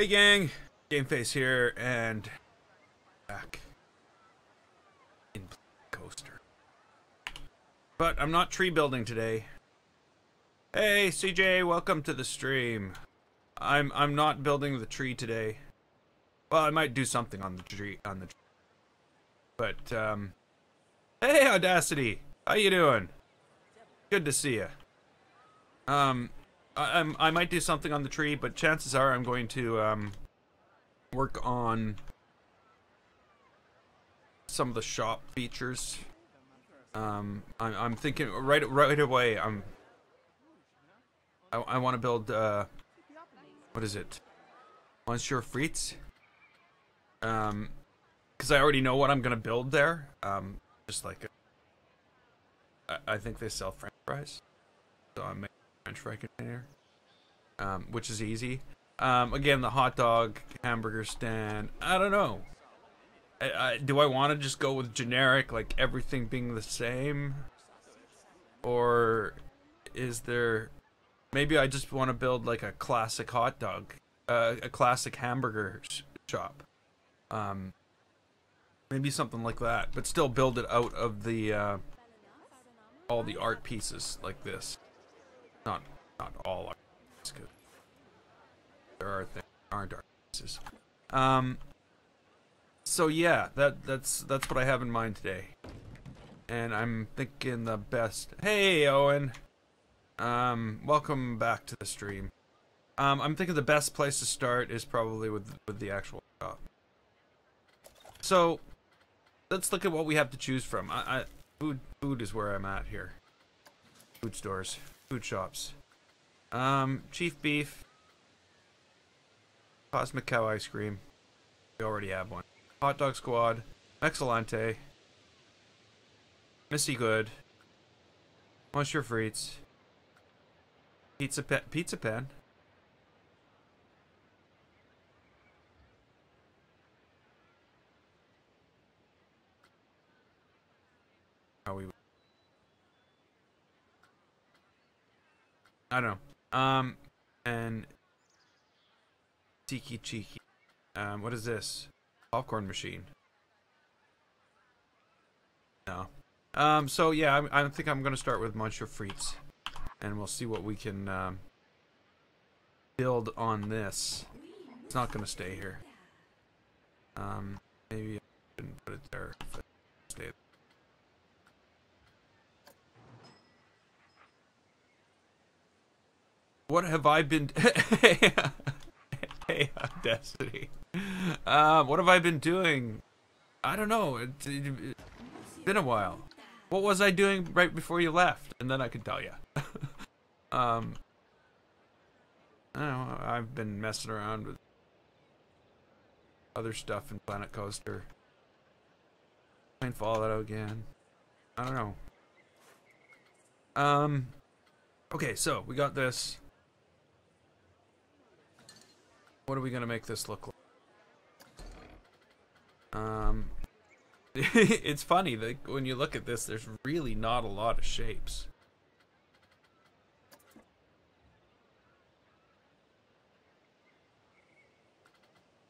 Hey gang, Gameface here, and back in Coaster. But I'm not tree building today. Hey CJ, welcome to the stream. I'm not building the tree today. Well, I might do something on the tree But hey Audacity, how you doing? Good to see you. I might do something on the tree, but chances are I'm going to work on some of the shop features. I'm thinking right away. I want to build what is it? Monsieur Frites. Because I already know what I'm gonna build there. Just like I think they sell French fries, so I'm making a French fry container, which is easy. Again, the hot dog hamburger stand. I don't know. Do I want to just go with generic, like everything being the same, or is there? Maybe I just want to build like a classic hot dog, a classic hamburger shop. Maybe something like that, but still build it out of the all the art pieces like this. Not all art pieces, 'cause there are things that aren't art pieces. So yeah, that's what I have in mind today, and I'm thinking the best. Hey Owen, welcome back to the stream. I'm thinking the best place to start is probably with the actual shop. So let's look at what we have to choose from. Food is where I'm at here. Food stores, food shops. Chief beef, Cosmic Cow ice cream. We already have one. Hot dog squad, Excellente, Missy Good, Monsieur Frites, Pizza Pan. I don't know. And Tiki Cheeky. What is this? Popcorn machine. No. So yeah, I think I'm gonna start with Monsieur Frites, and we'll see what we can build on this. It's not gonna stay here. Maybe I shouldn't put it there. If it stayed. What have I been? Hey, Destiny. What have I been doing? I don't know. It's been a while. What was I doing right before you left? And then I can tell you. I don't know. I've been messing around with other stuff in Planet Coaster. Playing Fallout again. I don't know. Okay, so we got this. What are we gonna make this look like? It's funny that when you look at this, there's really not a lot of shapes.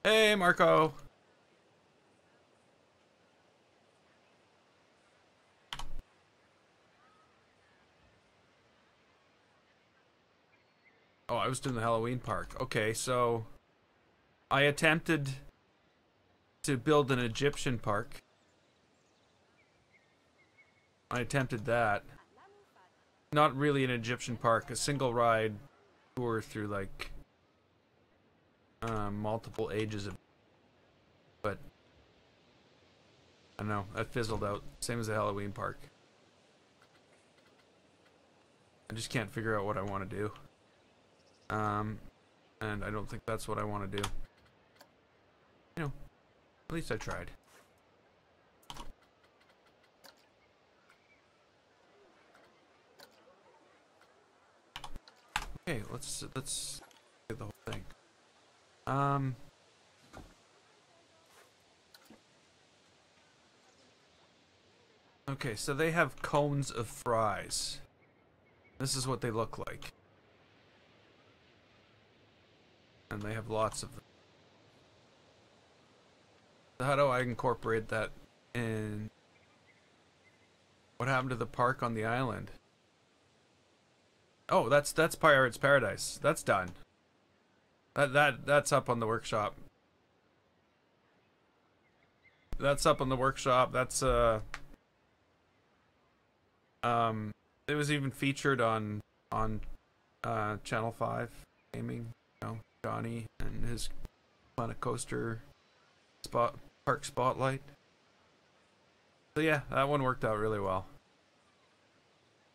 Hey, Marco. Oh, I was doing the Halloween park. Okay, so I attempted to build an Egyptian park. I attempted that. Not really an Egyptian park, a single ride tour through like multiple ages of, but I don't know, that fizzled out. Same as the Halloween park. I just can't figure out what I want to do. And I don't think that's what I want to do. You know, at least I tried. Okay, let's get the whole thing. Okay, so they have cones of fries. This is what they look like. And they have lots of them. So how do I incorporate that in? What happened to the park on the island? Oh, that's Pirates Paradise. That's done. That's up on the workshop. That's up on the workshop. That's it was even featured on Channel 5 gaming, you know, Johnny and his Planet Coaster park spotlight. So yeah, that one worked out really well.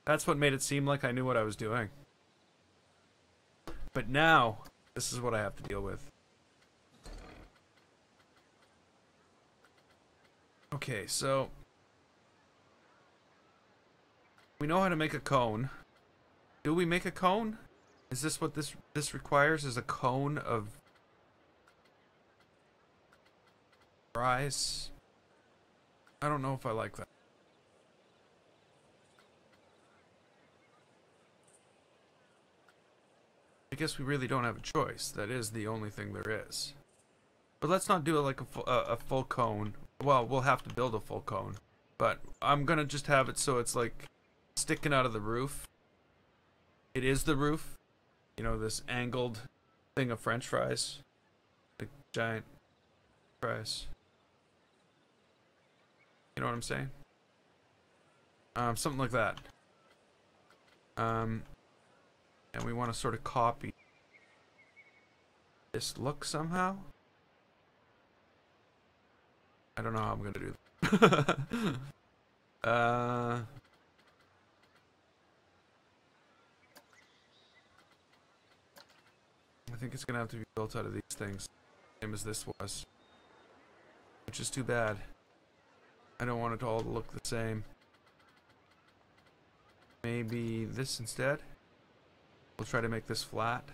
That's what made it seem like I knew what I was doing. But now, this is what I have to deal with. Okay, so we know how to make a cone. Do we make a cone? Is this what this requires? Is a cone of fries? I don't know if I like that. I guess we really don't have a choice. That is the only thing there is. But let's not do it like a full cone. Well, we'll have to build a full cone. But I'm gonna just have it so it's like sticking out of the roof. It is the roof. You know, this angled thing of French fries. The giant fries. You know what I'm saying? Something like that. And we want to sort of copy this look somehow. I don't know how I'm gonna do that. I think it's gonna have to be built out of these things, same as this was, which is too bad. I don't want it all to look the same. Maybe this instead. We'll try to make this flat.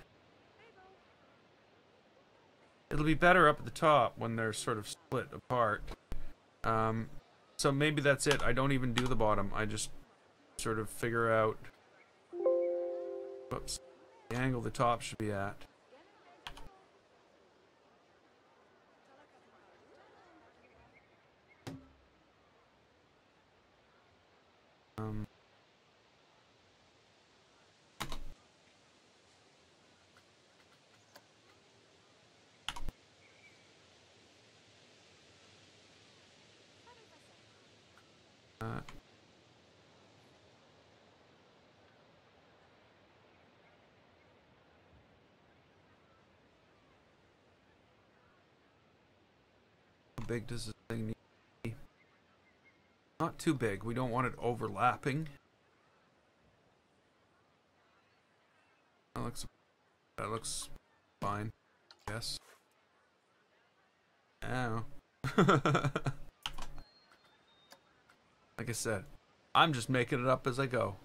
It'll be better up at the top when they're sort of split apart. So maybe that's it. I don't even do the bottom. I just sort of figure out, whoops, the angle the top should be at. How big does this thing need to be? Not too big. We don't want it overlapping. That looks fine. Yes. Ow. Like I said, I'm just making it up as I go.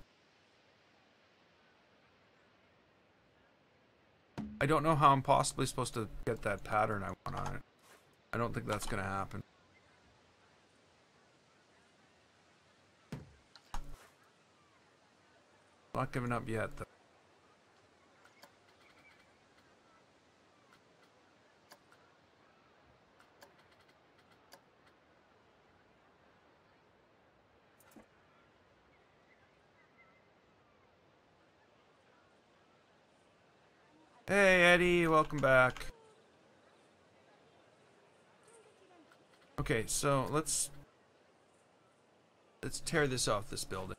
I don't know how I'm possibly supposed to get that pattern I want on it. I don't think that's gonna happen. Not giving up yet, though. Hey Eddie, welcome back. Okay, so let's tear this off this building.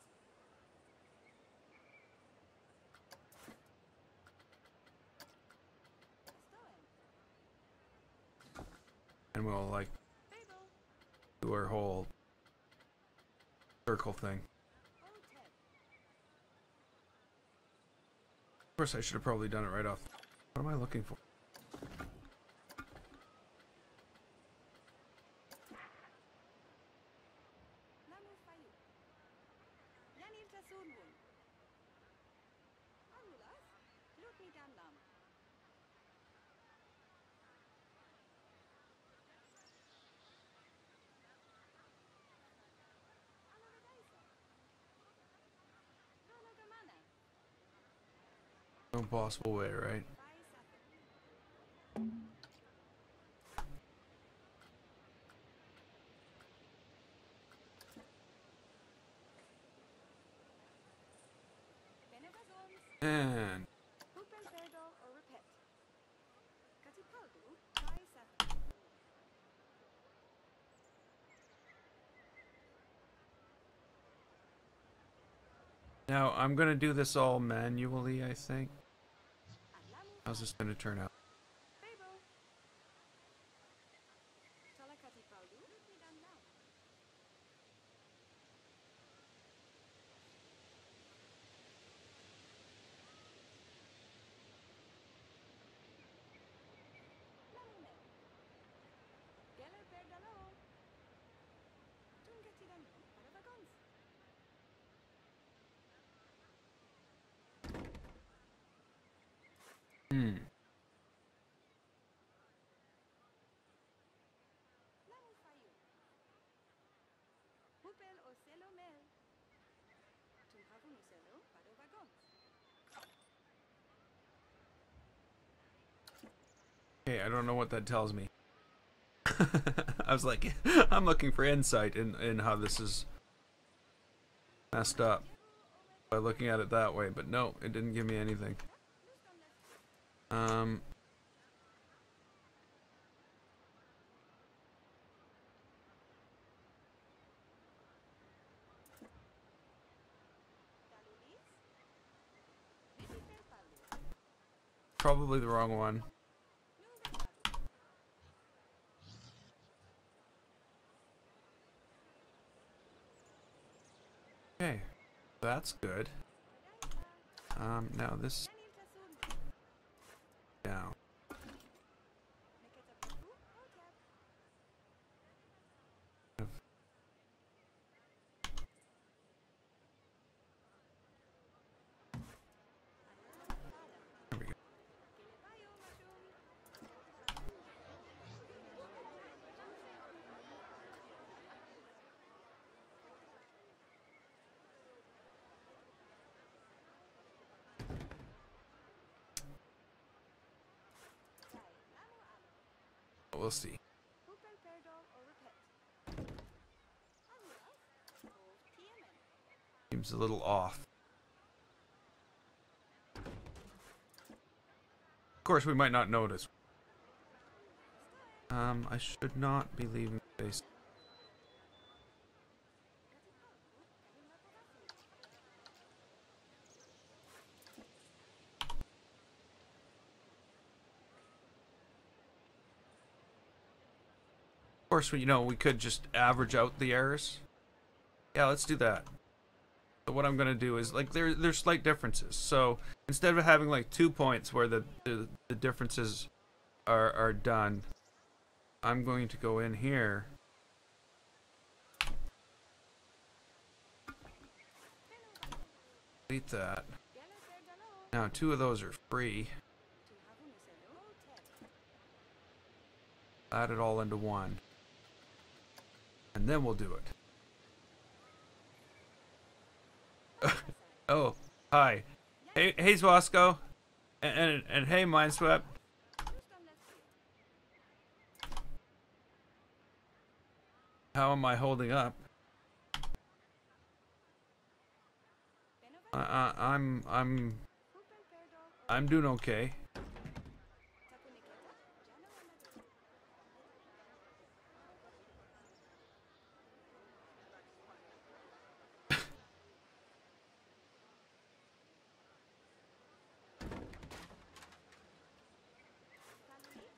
And we'll like do our whole circle thing. Of course I should have probably done it right off. What am I looking for? No possible way, right? And now I'm gonna do this all manually, I think. How's this gonna turn out? Hmm. Okay, I don't know what that tells me. I was like, I'm looking for insight in how this is messed up by looking at it that way, but no, it didn't give me anything. Um, probably the wrong one. Okay, that's good. Now this down. There we go. We'll see. Seems a little off. Of course, we might not notice. I should not be leaving space. Of course, we could just average out the errors. Yeah, let's do that. So what I'm gonna do is like there's slight differences. So instead of having like 2 points where the differences are done, I'm going to go in here. Delete that. Now 2 of those are free. Add it all into one. And then we'll do it. Oh, hi. Hey Zwasco. And hey Mindswept. How am I holding up? I'm doing okay.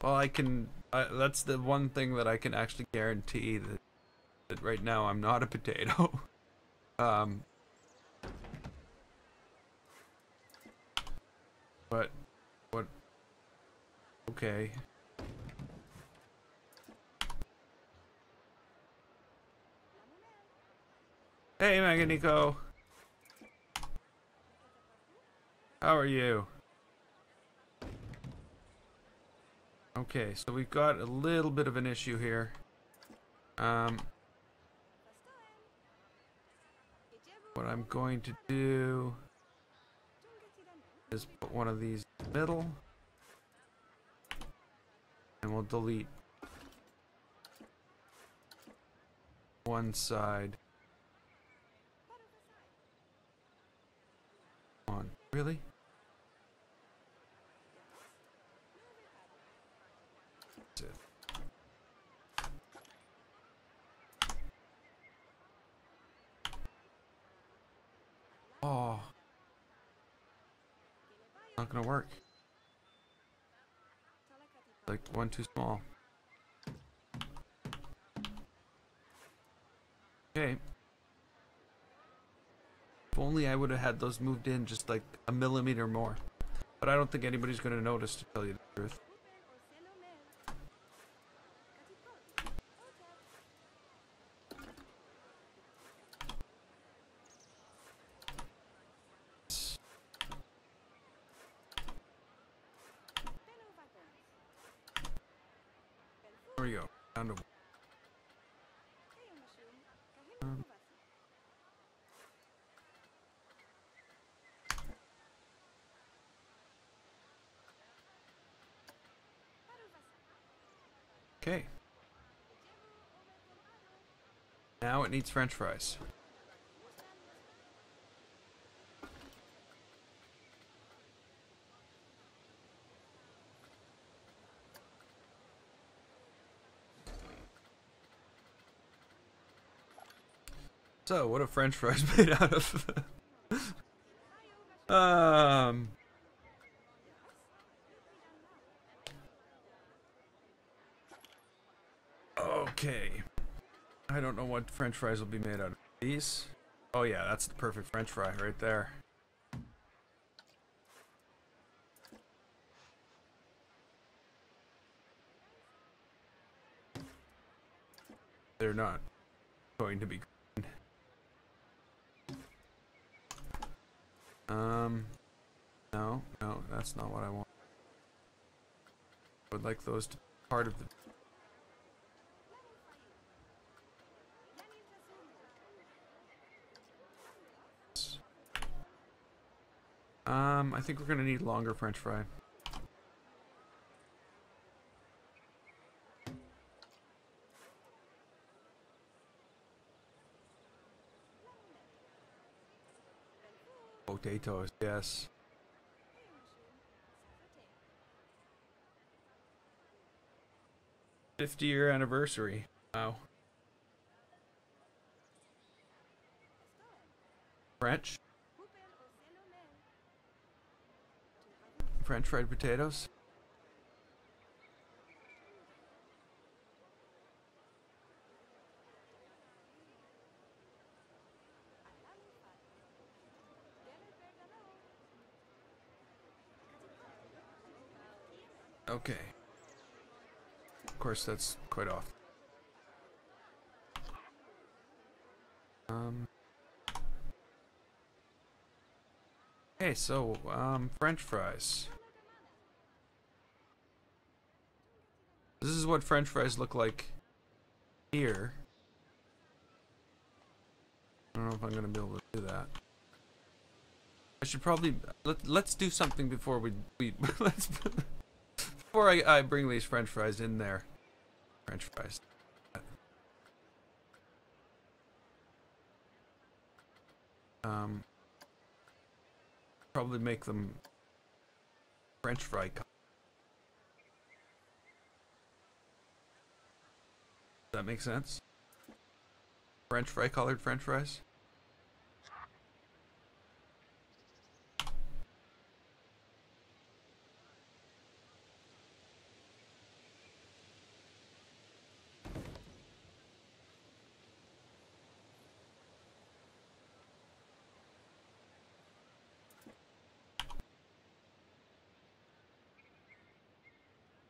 Well, that's the one thing that I can actually guarantee that right now I'm not a potato. But what? Okay. Hey, Meganico. How are you? Okay, so we've got a little bit of an issue here. What I'm going to do is put one of these in the middle, and we'll delete one side. Come on, really? not gonna work. Like one too small. Okay. If only I would have had those moved in just like a millimeter more. But I don't think anybody's gonna notice, to tell you the truth. There we go. Down to okay. Now it needs French fries. So, what are French fries made out of? Okay. I don't know what French fries will be made out of. These? Oh yeah, that's the perfect French fry right there. They're not going to be green. No, that's not what I want. I would like those to be part of the... I think we're gonna need longer French fry. Potatoes, yes. 50-year anniversary. Wow. French? French fried potatoes? Okay. Of course, that's quite off. Okay, so, French fries. This is what French fries look like here. I don't know if I'm gonna be able to do that. I should probably let's do something before we let's before I bring these French fries in there. French fries. Probably make them French fry color. Does that make sense? French fry colored French fries?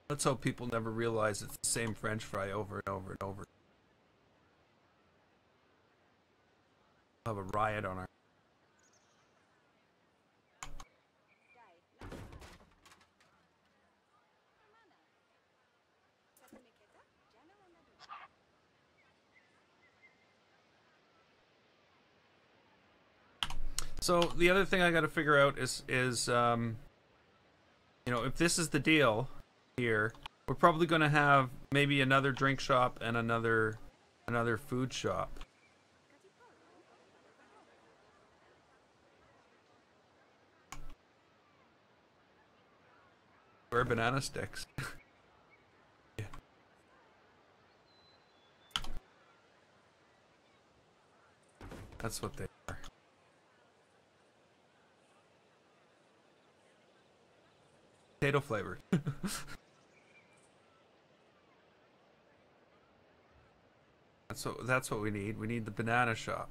Let's hope people never realize it's the same French fry over and over and over. We'll have a riot on our... So the other thing I got to figure out is you know, if this is the deal here, we're probably going to have maybe another drink shop and another food shop. Where are banana sticks? Yeah. That's what they are. potato flavored. That's what we need. We need the banana shop.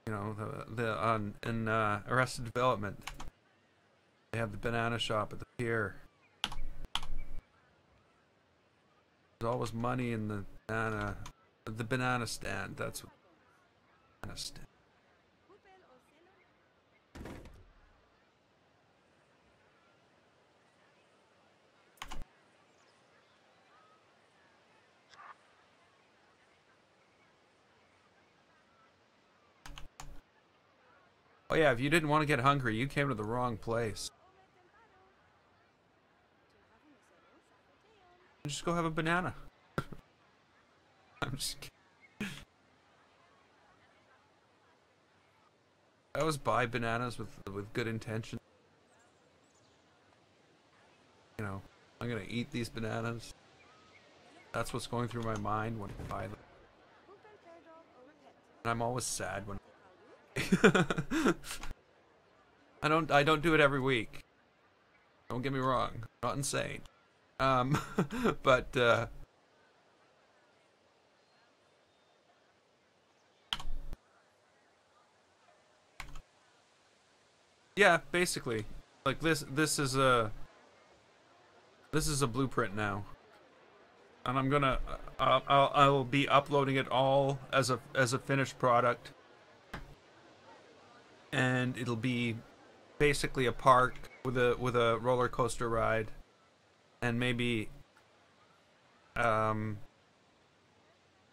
You know, the on in Arrested Development. They have the banana shop at the pier. There's always money in the banana stand. That's what banana stand. Oh yeah, if you didn't want to get hungry, you came to the wrong place. Just go have a banana. I'm just kidding. I always buy bananas with good intention. You know, I'm gonna eat these bananas. That's what's going through my mind when I buy them. And I'm always sad when I don't do it every week. Don't get me wrong. I'm not insane. But yeah, basically, like this is a blueprint now, and I'm gonna I'll be uploading it all as a finished product, and it'll be basically a park with a roller coaster ride, and maybe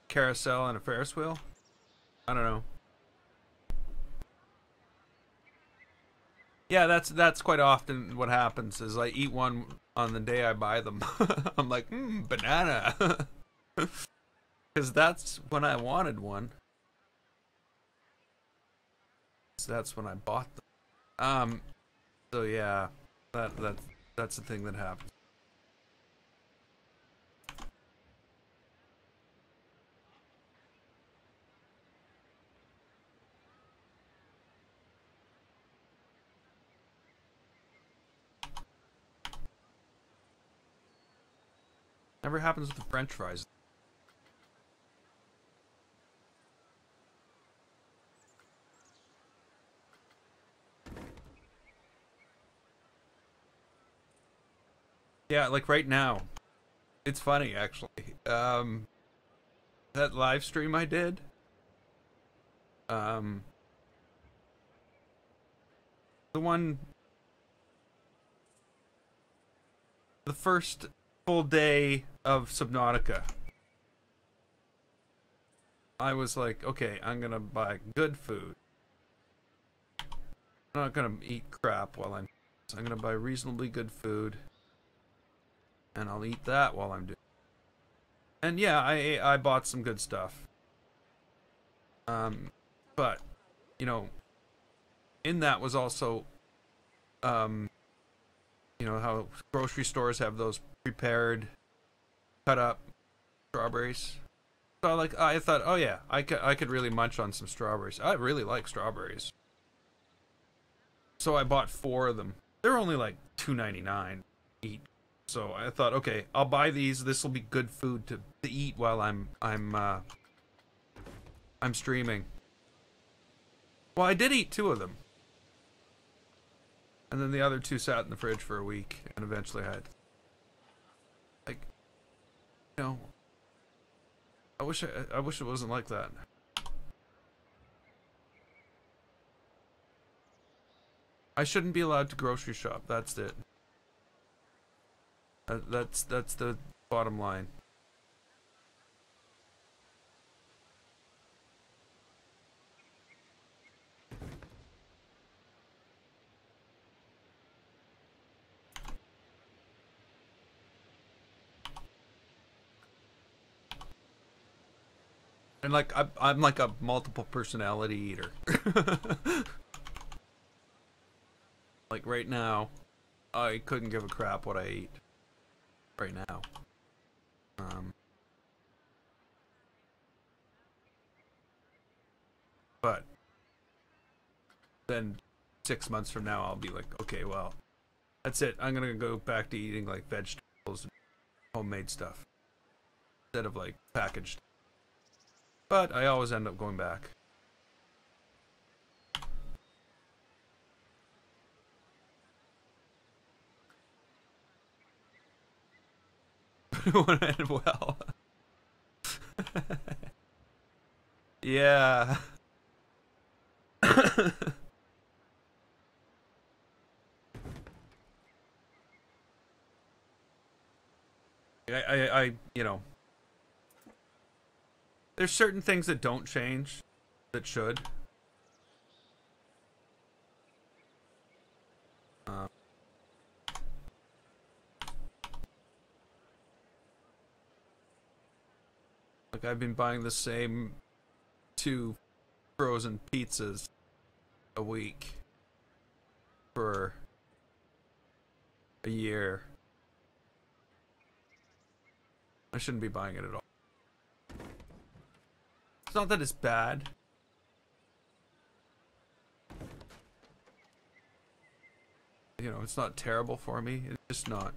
carousel and a Ferris wheel. I don't know. Yeah, that's quite often what happens is I eat one on the day I buy them. I'm like, banana. Because that's when I wanted one. So that's when I bought them. So yeah, that's the thing that happens. Never happens with the French fries. Yeah, like right now. It's funny actually. That live stream I did. The first full day of Subnautica. I was like, okay, I'm gonna buy good food. I'm not gonna eat crap while I'm gonna buy reasonably good food. And I'll eat that while I'm doing it. And yeah, I bought some good stuff. But, you know, in that was also, you know, how grocery stores have those prepared, cut up strawberries. So I thought, oh yeah, I could really munch on some strawberries. I really like strawberries. So I bought 4 of them. They're only like $2.99 each. So I thought, okay, I'll buy these. This will be good food to eat while I'm streaming. Well, I did eat 2 of them. And then the other 2 sat in the fridge for a week, and eventually I had, like, you know, I wish it wasn't like that. I shouldn't be allowed to grocery shop. That's it. That's the bottom line. And like I'm like a multiple personality eater. Like right now, I couldn't give a crap what I eat. Right now. But then 6 months from now I'll be like, okay, well, That's it. I'm gonna go back to eating like vegetables and homemade stuff instead of like packaged. But I always end up going back. It won't end well. Yeah. You know, there's certain things that don't change that should. Like I've been buying the same 2 frozen pizzas a week for a year. I shouldn't be buying it at all. It's not that it's bad. You know, it's not terrible for me. It's just not,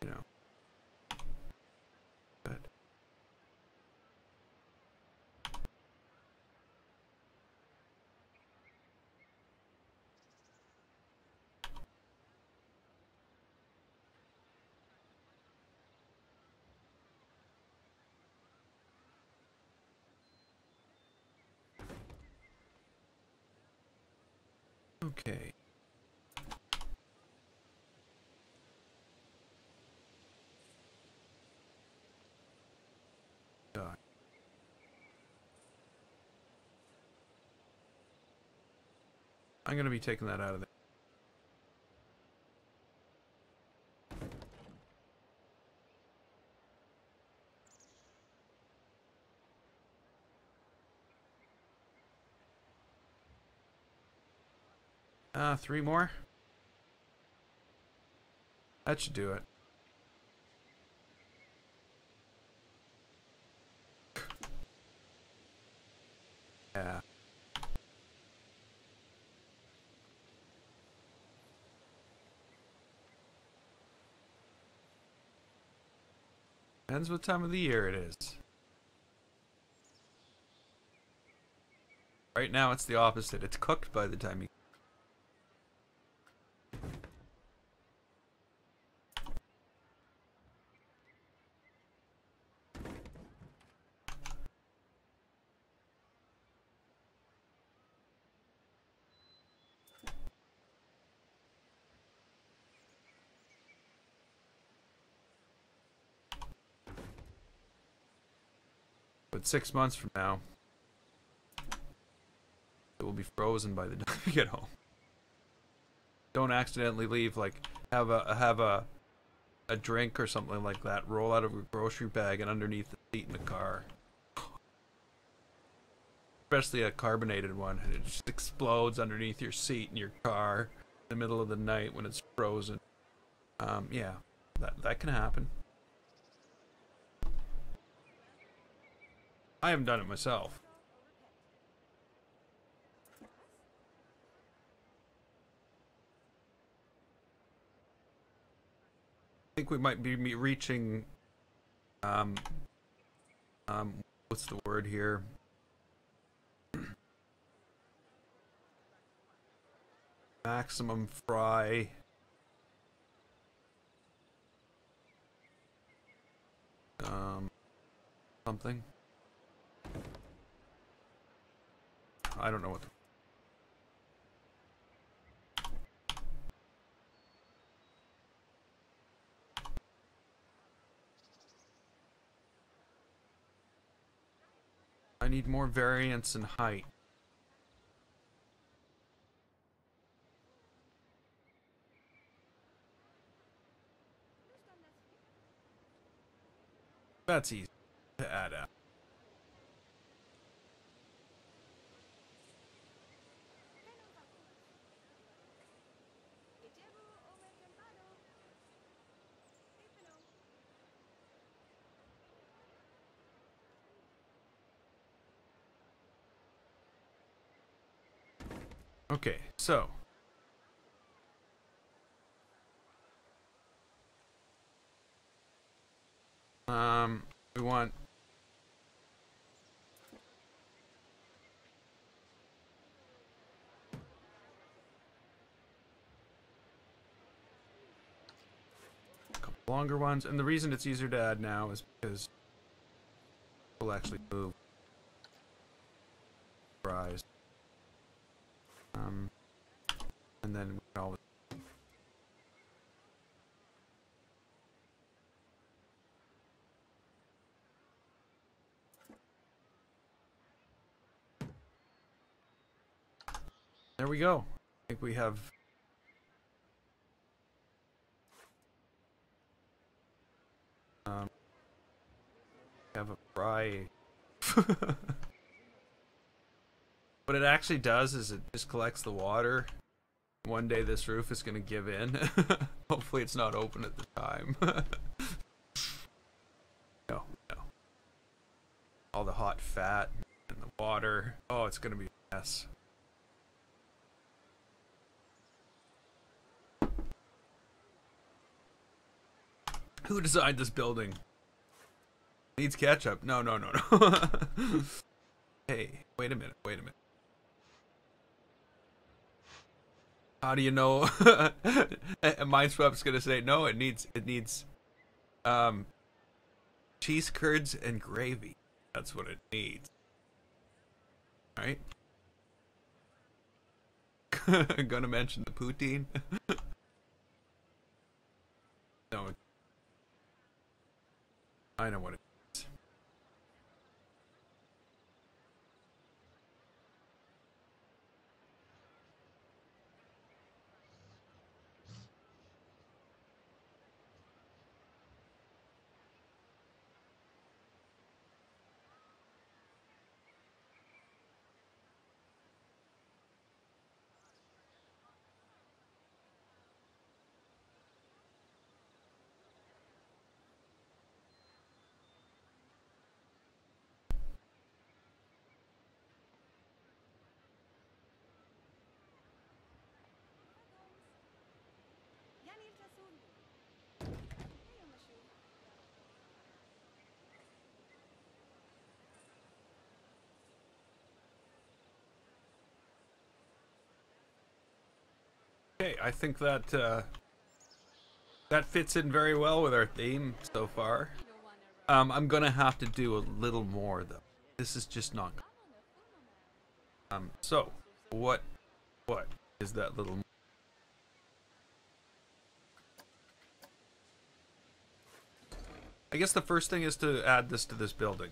you know, good. Okay. God. I'm gonna be taking that out of there. Three more? That should do it. Yeah. Depends what time of the year it is. Right now it's the opposite. It's cooked by the time you... But 6 months from now, it will be frozen by the time you get home. Don't accidentally leave, like, have a drink or something like that, roll out of a grocery bag and underneath the seat in the car. Especially a carbonated one. It just explodes underneath your seat in your car in the middle of the night when it's frozen. Yeah, that can happen. I haven't done it myself. I think we might be reaching what's the word here? Maximum fry. Something. I don't know what. I need more variance in height. That's easy to add up. Okay, so We want a couple longer ones, and the reason it's easier to add now is because we'll actually move rise. And then we can always there we go. I think we have a fry. What it actually does is it just collects the water. One day this roof is gonna give in. Hopefully it's not open at the time. No. All the hot fat and the water. Oh, it's gonna be a mess. Who designed this building? Needs ketchup. No. Hey, wait a minute. How do you know? Mineswap's gonna say no. It needs cheese curds and gravy. That's what it needs. Right? Gonna mention the poutine. No, I know what it is. Okay, I think that that fits in very well with our theme so far. I'm gonna have to do a little more though. This is just not. So what is that little? I guess the first thing is to add this to this building.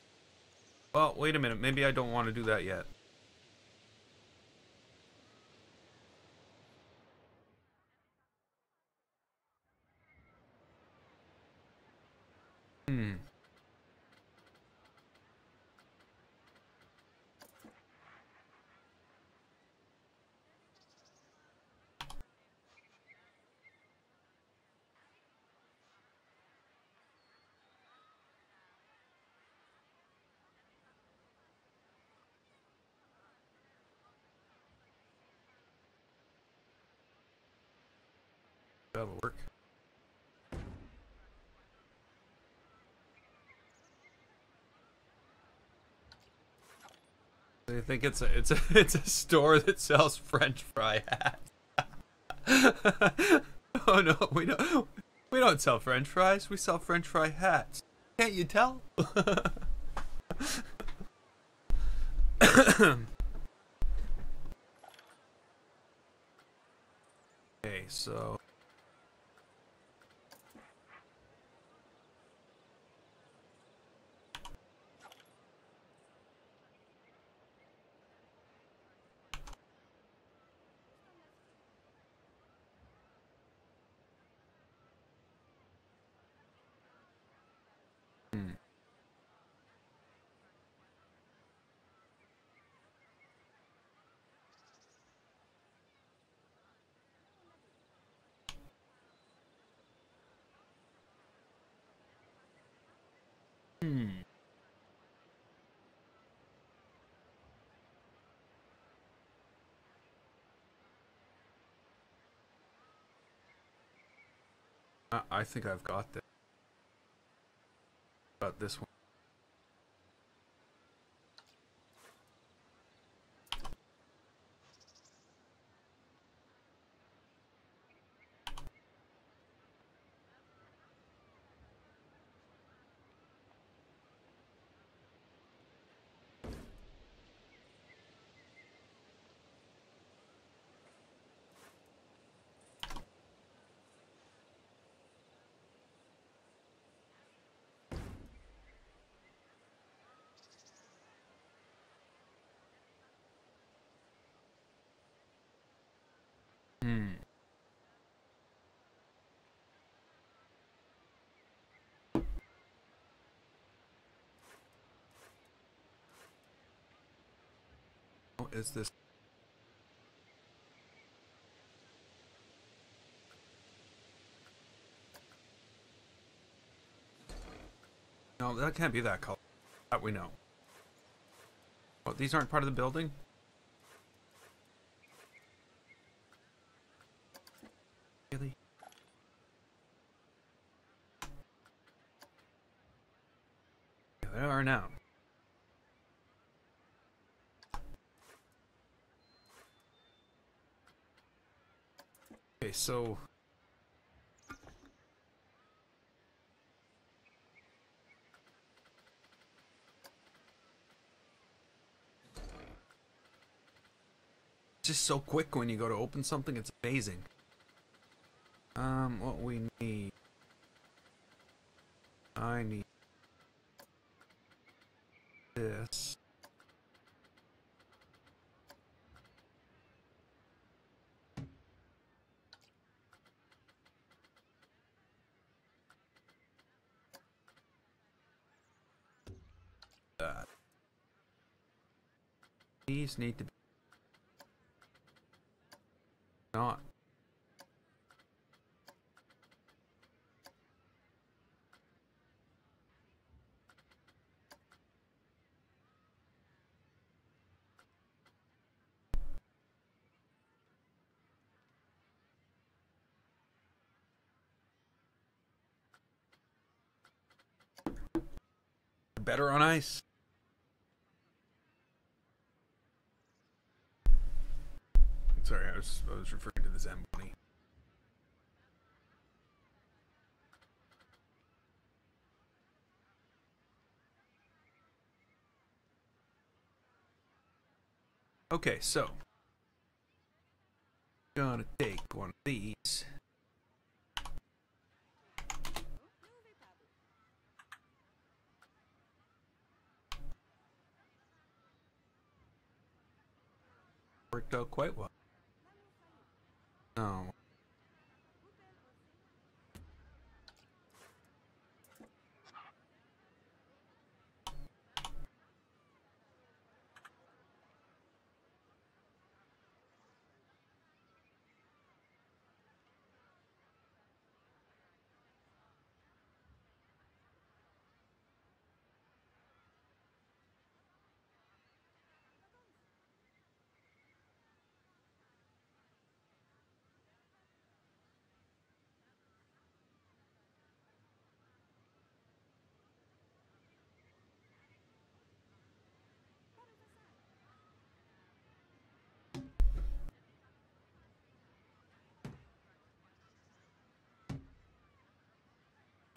Well, wait a minute. Maybe I don't want to do that yet. That'll work. I think it's a store that sells French fry hats. Oh no, we don't sell French fries. We sell French fry hats. Can't you tell? Okay, so I think I've got this. about this one. Hmm. What is this? No, that can't be that color. That we know. What, these aren't part of the building? Really? Yeah, they are now. Okay, so it's just so quick when you go to open something, it's amazing. What we need. I need this. That. These need to be not. Better on ice. Sorry, I was referring to the Zamboni. Okay, so gonna take one of these. Worked out quite well. No.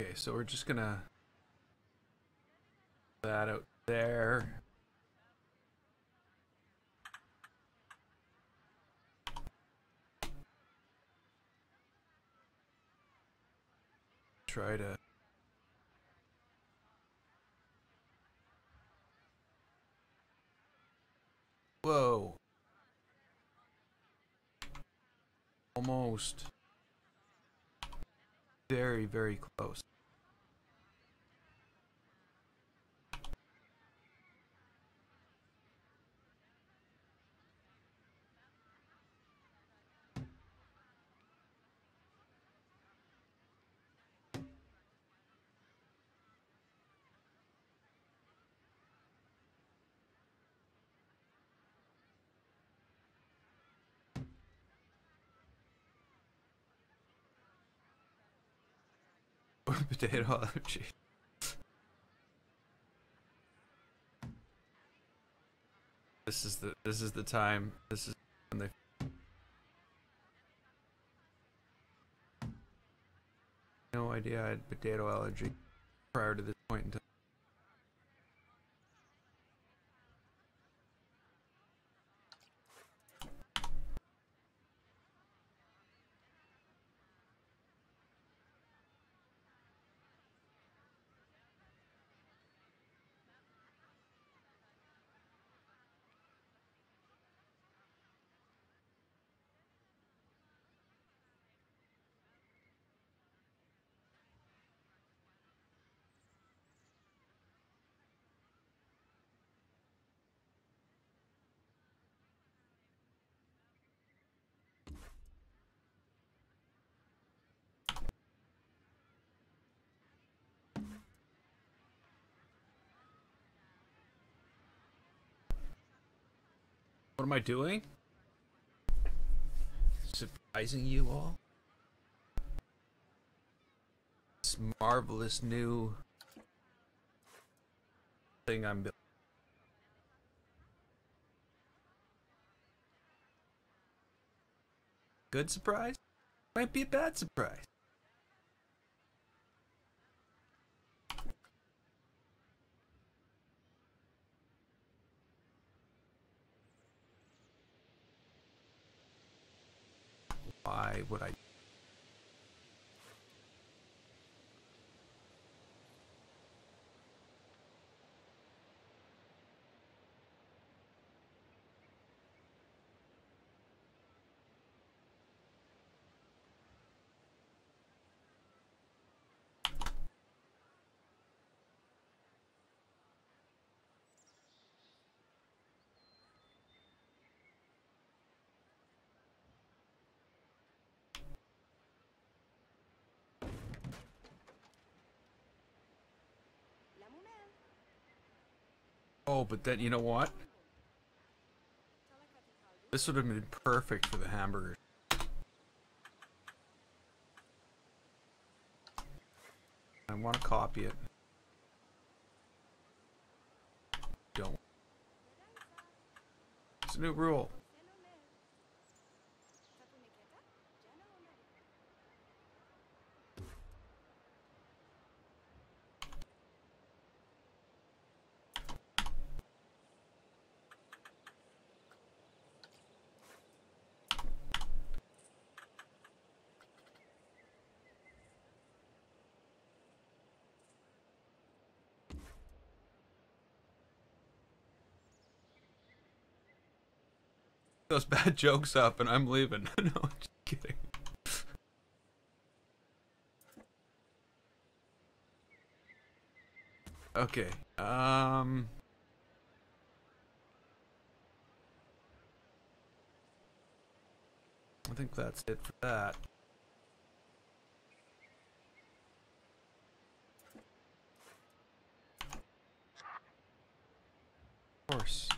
Okay, so we're just gonna put that out there. Try to. Whoa. Almost. Very, very close. Potato allergy. this is the time. This is when they. No idea I had potato allergy prior to this point in time. What am I doing? Surprising you all? This marvelous new thing I'm building. Good surprise? Might be a bad surprise. Why would I? Oh, but then you know what? This would have been perfect for the hamburgers. I want to copy it. Don't. It's a new rule. Those bad jokes up and I'm leaving. No, I'm just kidding. Okay. I think that's it for that. Of course.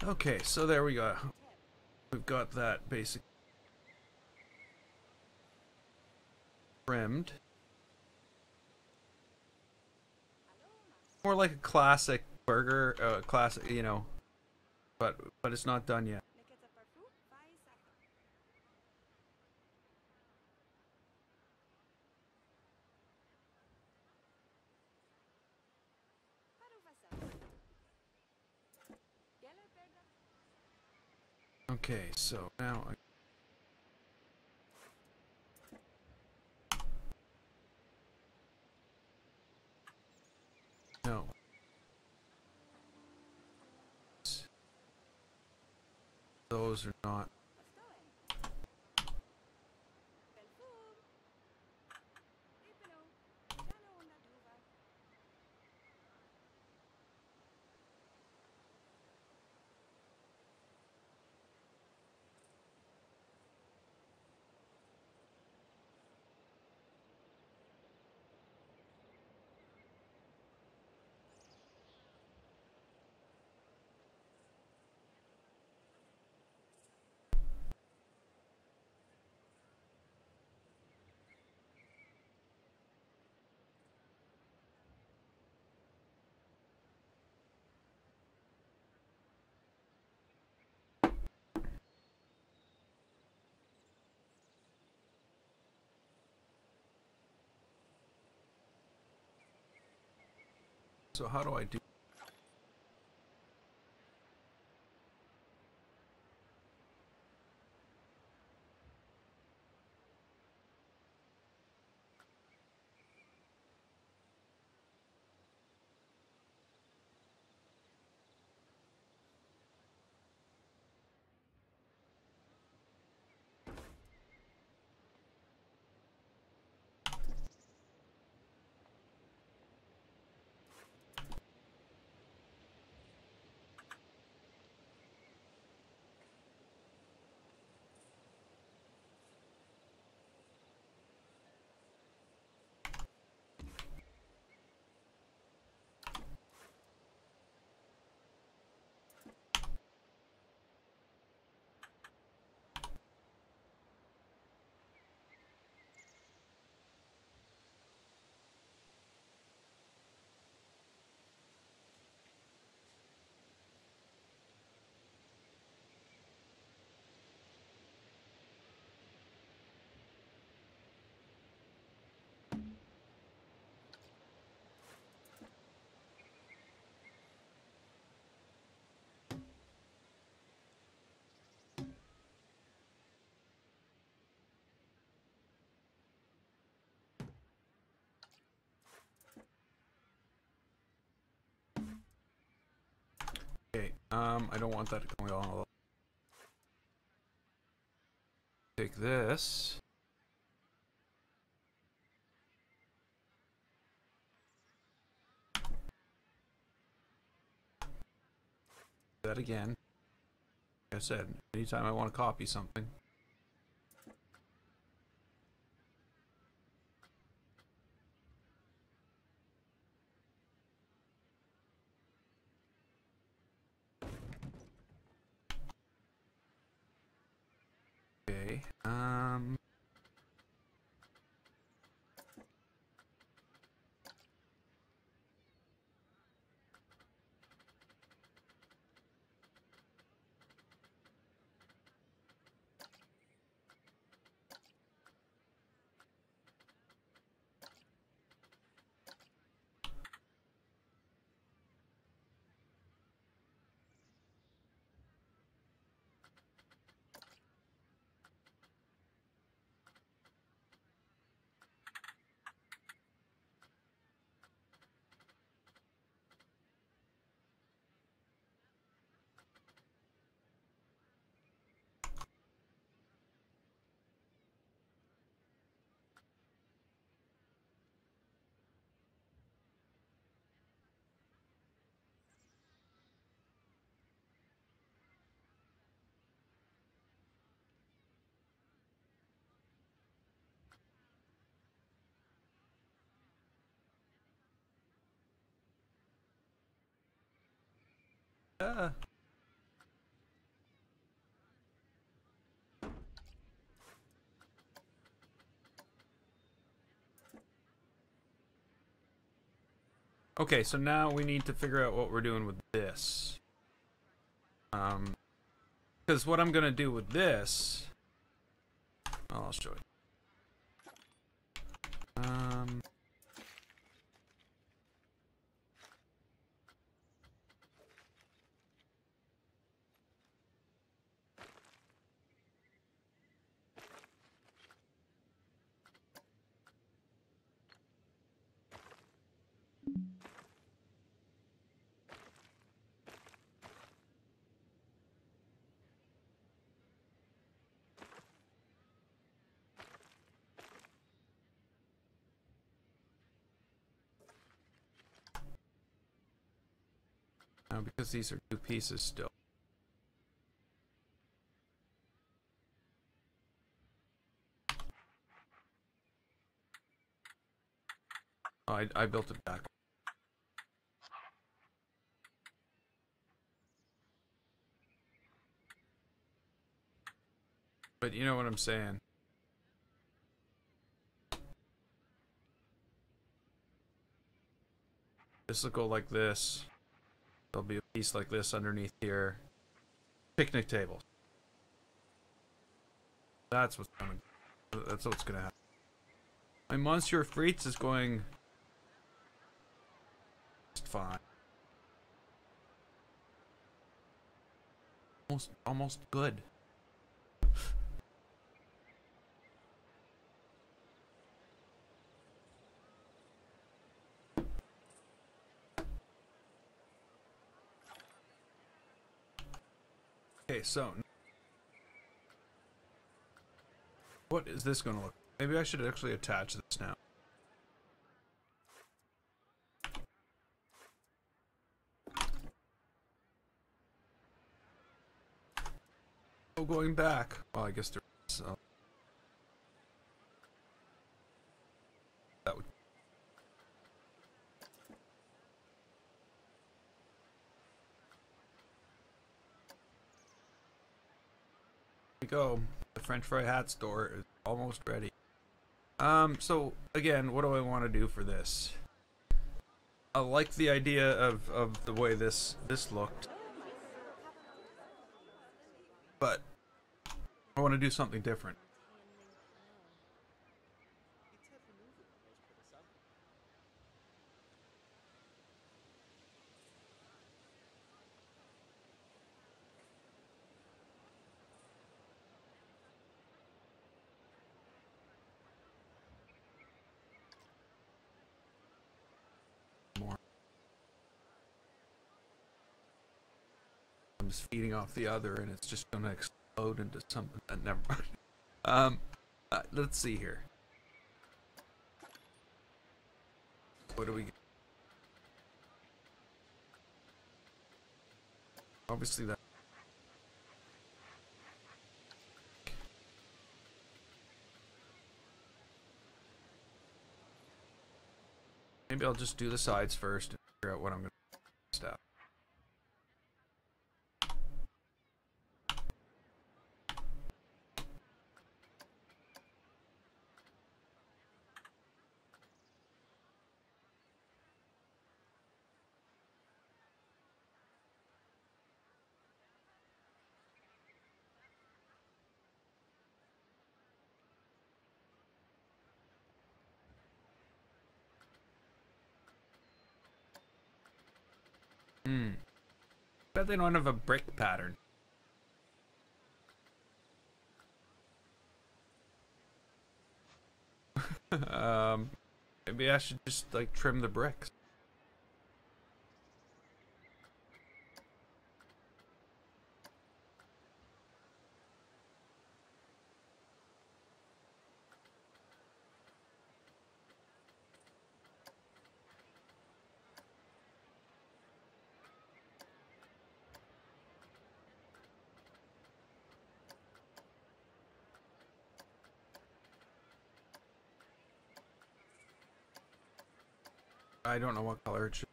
Okay, so there we go. We've got that basic trimmed. More like a classic burger, classic, you know, but it's not done yet. Okay, so now no. Those are not. So how do I do? Okay, I don't want that going on. Take this. That again. Like I said, anytime I want to copy something. Okay, uh, okay, so now we need to figure out what we're doing with this. Because what I'm gonna do with this, I'll show you. Now, because these are two pieces still. Oh, I built it back. But you know what I'm saying. This will go like this. There'll be a piece like this underneath here. Picnic tables. That's what's gonna happen. My Monsieur Frites is going just fine. Almost good. Okay, so what is this going to look? Maybe I should actually attach this now. Oh, going back. Well, I guess there is. That would. Here we go. The French fry hat store is almost ready. So again, what do I want to do for this? I like the idea of the way this looked, but I want to do something different. More. I'm just feeding off the other, and it's just gonna explode into something. Never mind. Let's see here. What do we get? Obviously that. Maybe I'll just do the sides first and figure out what I'm gonna step. Bet they don't have a brick pattern. Maybe I should just like trim the bricks. I don't know what color it should.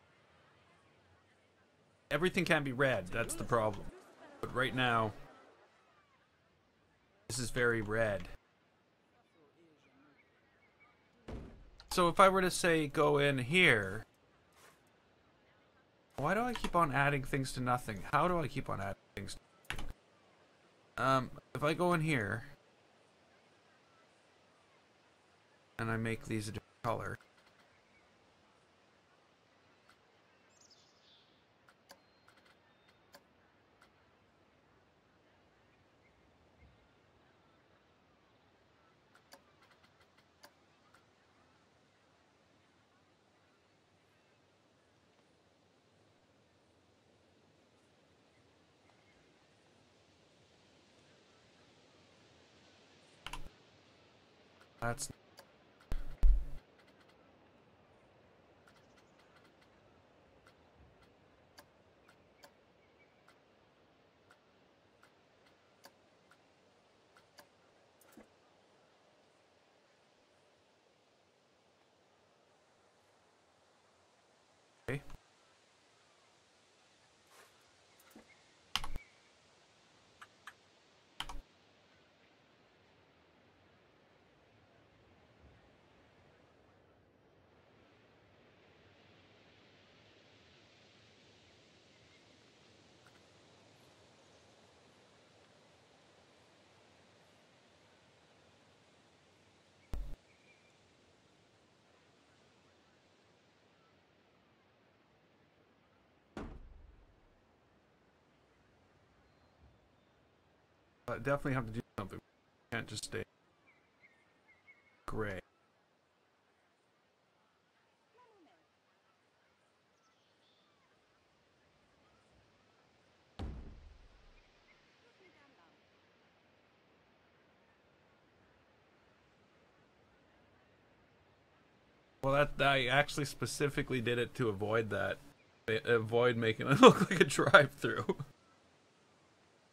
Everything can be red, that's the problem. But right now, this is very red. So if I were to say go in here, why do I keep on adding things to nothing? How do I keep on adding things to nothing? If I go in here, and I make these a different color, that's definitely have to do something. We can't just stay gray. Well, that I actually specifically did it to avoid that. Avoid making it look like a drive-through.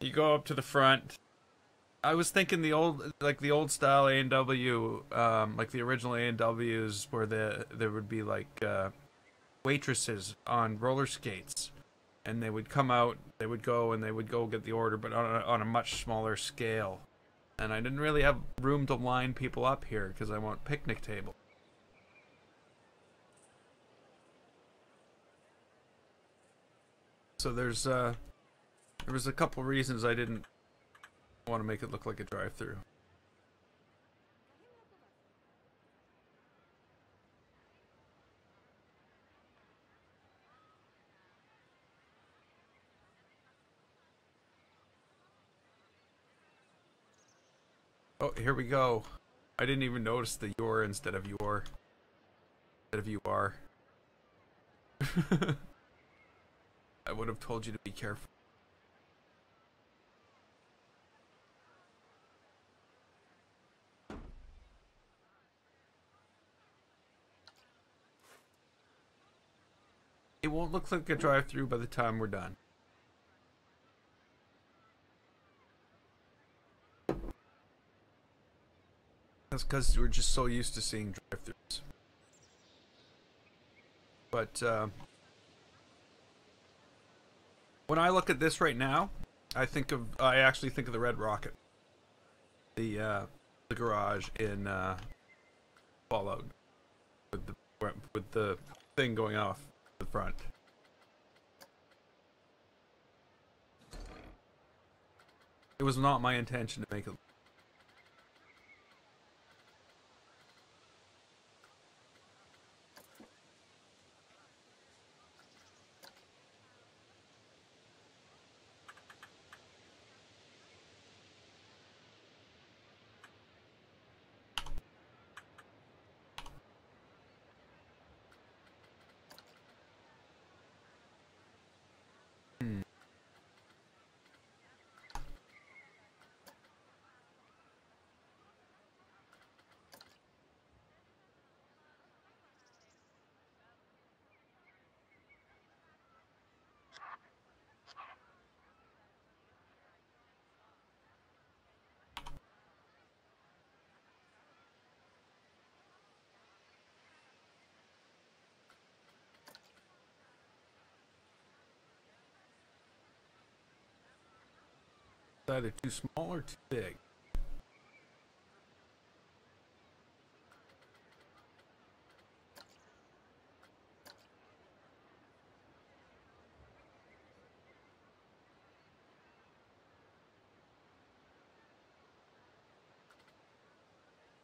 You go up to the front. I was thinking the old style A&W, like the original A&Ws, where there would be like waitresses on roller skates, and they would come out, they would go get the order, but on a much smaller scale. And I didn't really have room to line people up here because I want picnic table. So there was a couple reasons I didn't want to make it look like a drive-through. Oh, here we go. I didn't even notice the your instead of your. Instead of you are. I would have told you to be careful. It won't look like a drive-through by the time we're done. That's because we're just so used to seeing drive-throughs. But when I look at this right now, I actually think of the Red Rocket, the garage in Fallout, with the thing going off the front. It was not my intention to make it. Either too small or too big.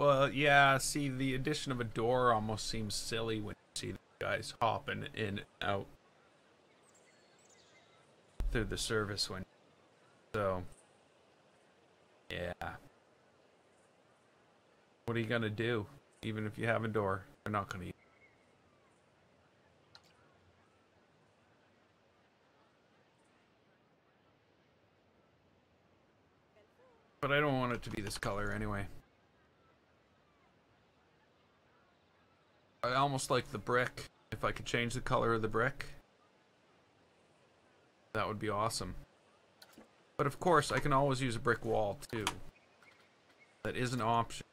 Well, yeah, see, the addition of a door almost seems silly when you see the guys hopping in and out through the service window. So, yeah. What are you gonna do? Even if you have a door, they're not gonna use it. But I don't want it to be this color anyway. I almost like the brick. If I could change the color of the brick, that would be awesome. But of course, I can always use a brick wall too. That is an option.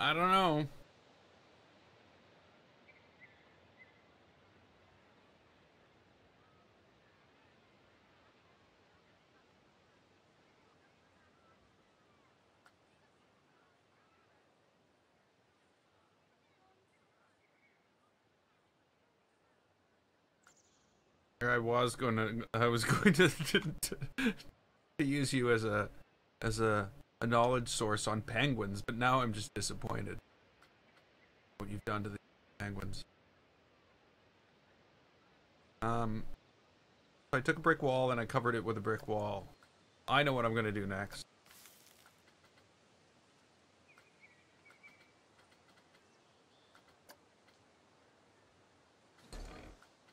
I don't know. I was going to use you as a knowledge source on penguins, but now I'm just disappointed what you've done to the penguins. I took a brick wall and I covered it with a brick wall. I know what I'm gonna do next.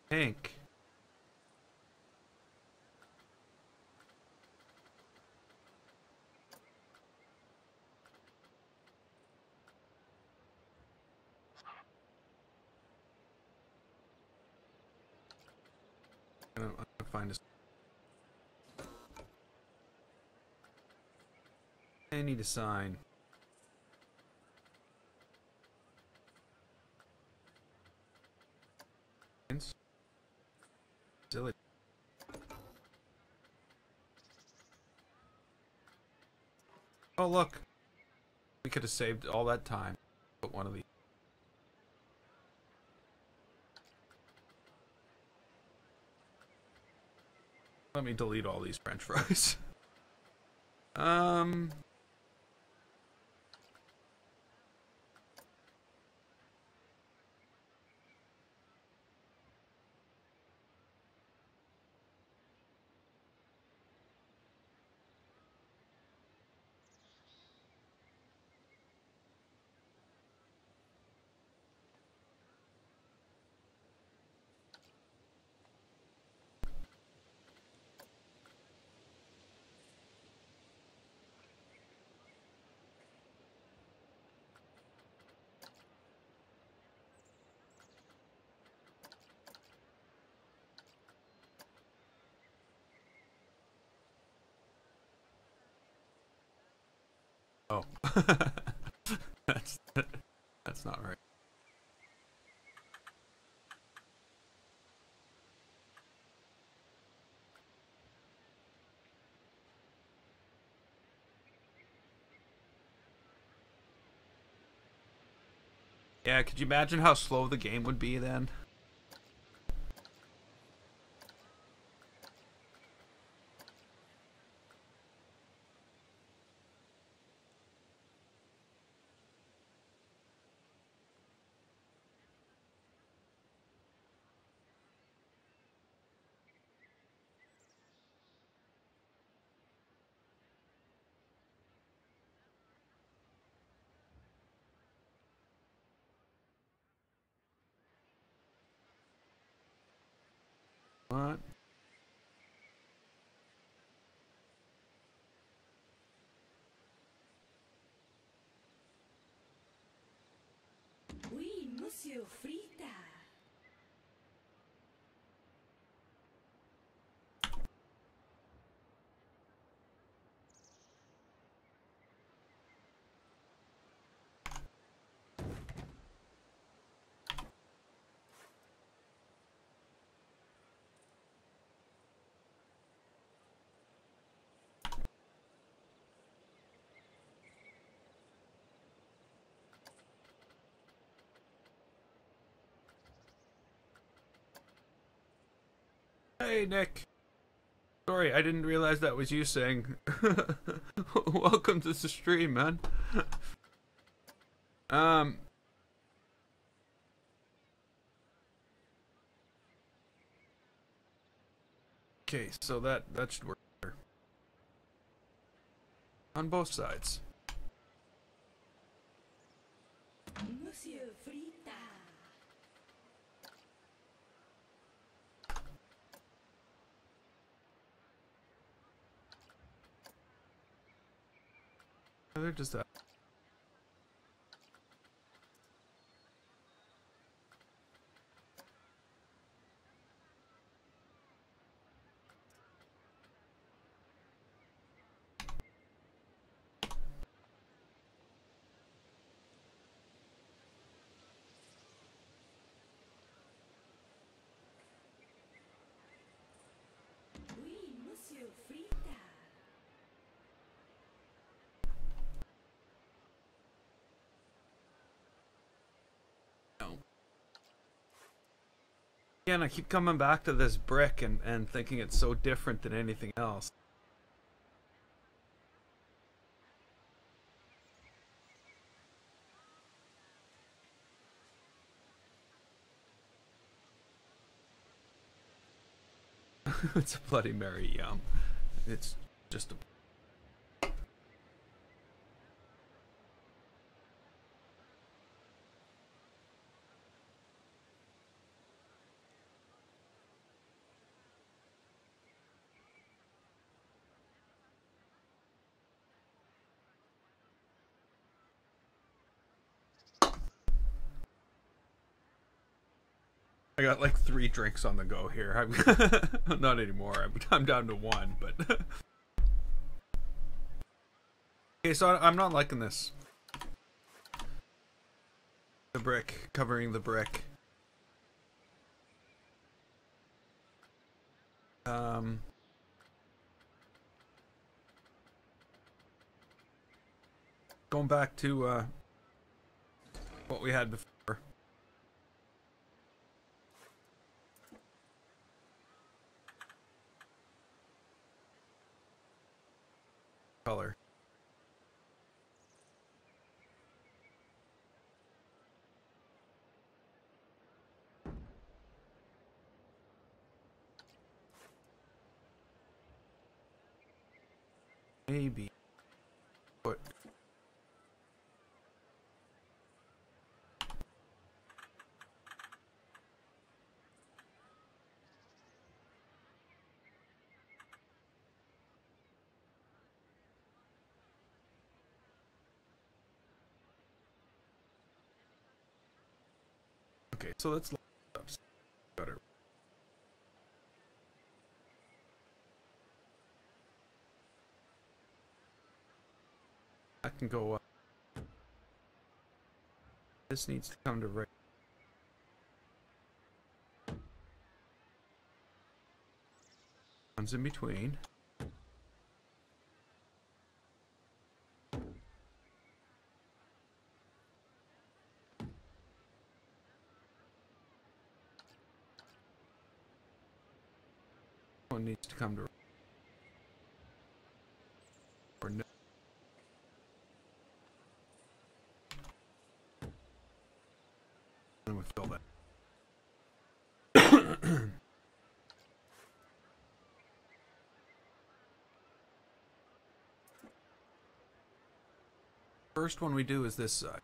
Hank. I'm gonna find a... I need a sign. Silly. Oh look, we could have saved all that time. Put one of these. Let me delete all these French fries. Oh. That's not right. Yeah, could you imagine how slow the game would be then? What? Oui, Monsieur Frita. Hey, Nick. Sorry, I didn't realize that was you saying. Welcome to the stream, man. Um. Okay, so that should work better. On both sides. Monsieur Frita. They're just that. Yeah, and I keep coming back to this brick and thinking it's so different than anything else. It's a Bloody Mary, yum. It's just a... I got like 3 drinks on the go here. I'm not anymore. I'm down to 1, but... Okay, so I'm not liking this. The brick, covering the brick. Going back to what we had before. Color. Maybe put okay, so let's look up better. I can go up. This needs to come to right. One's in between. One needs to come to right. Or no. And we fill that. First one we do is this side.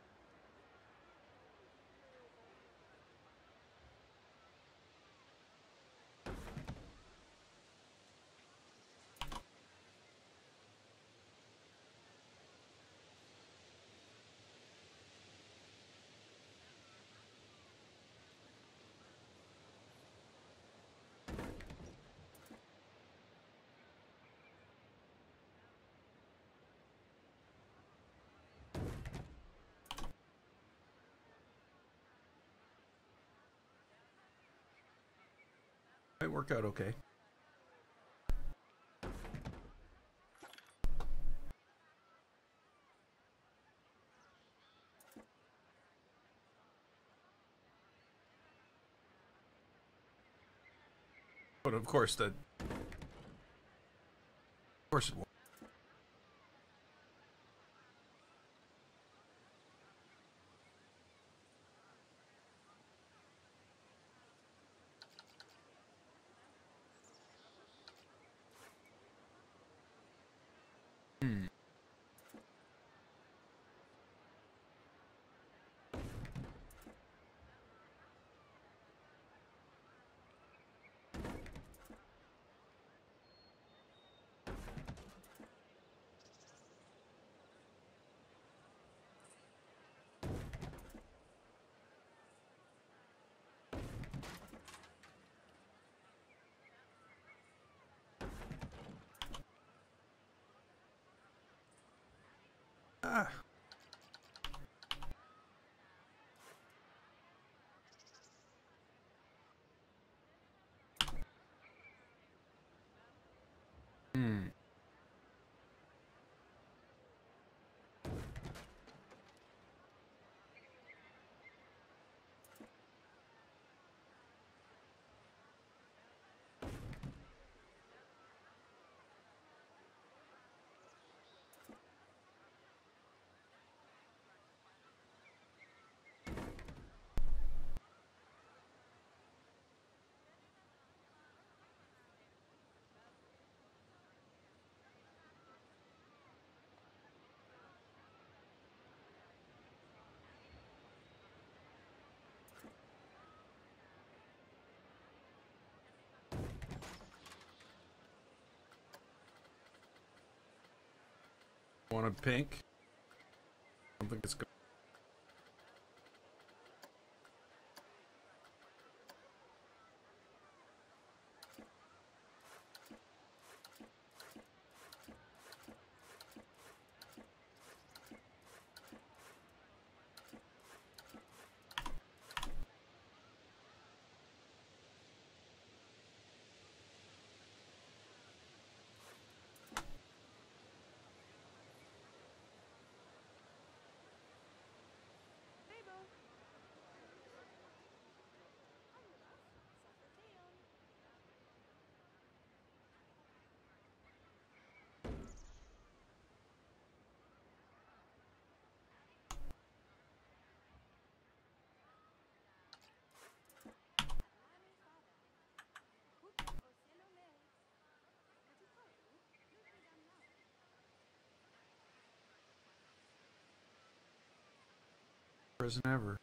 Might work out okay. But of course it won't. Want a pink? I don't think it's good. Prison ever.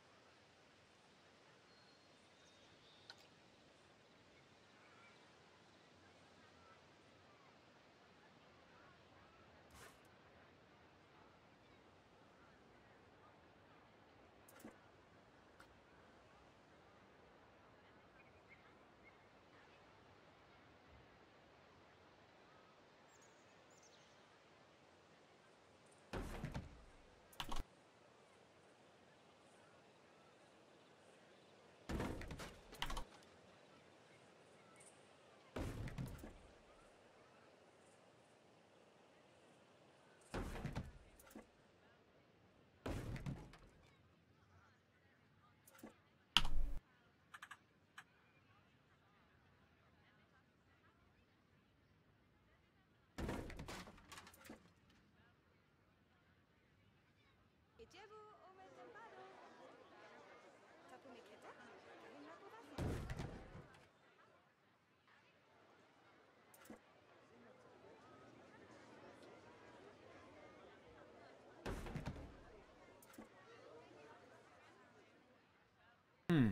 Hmm.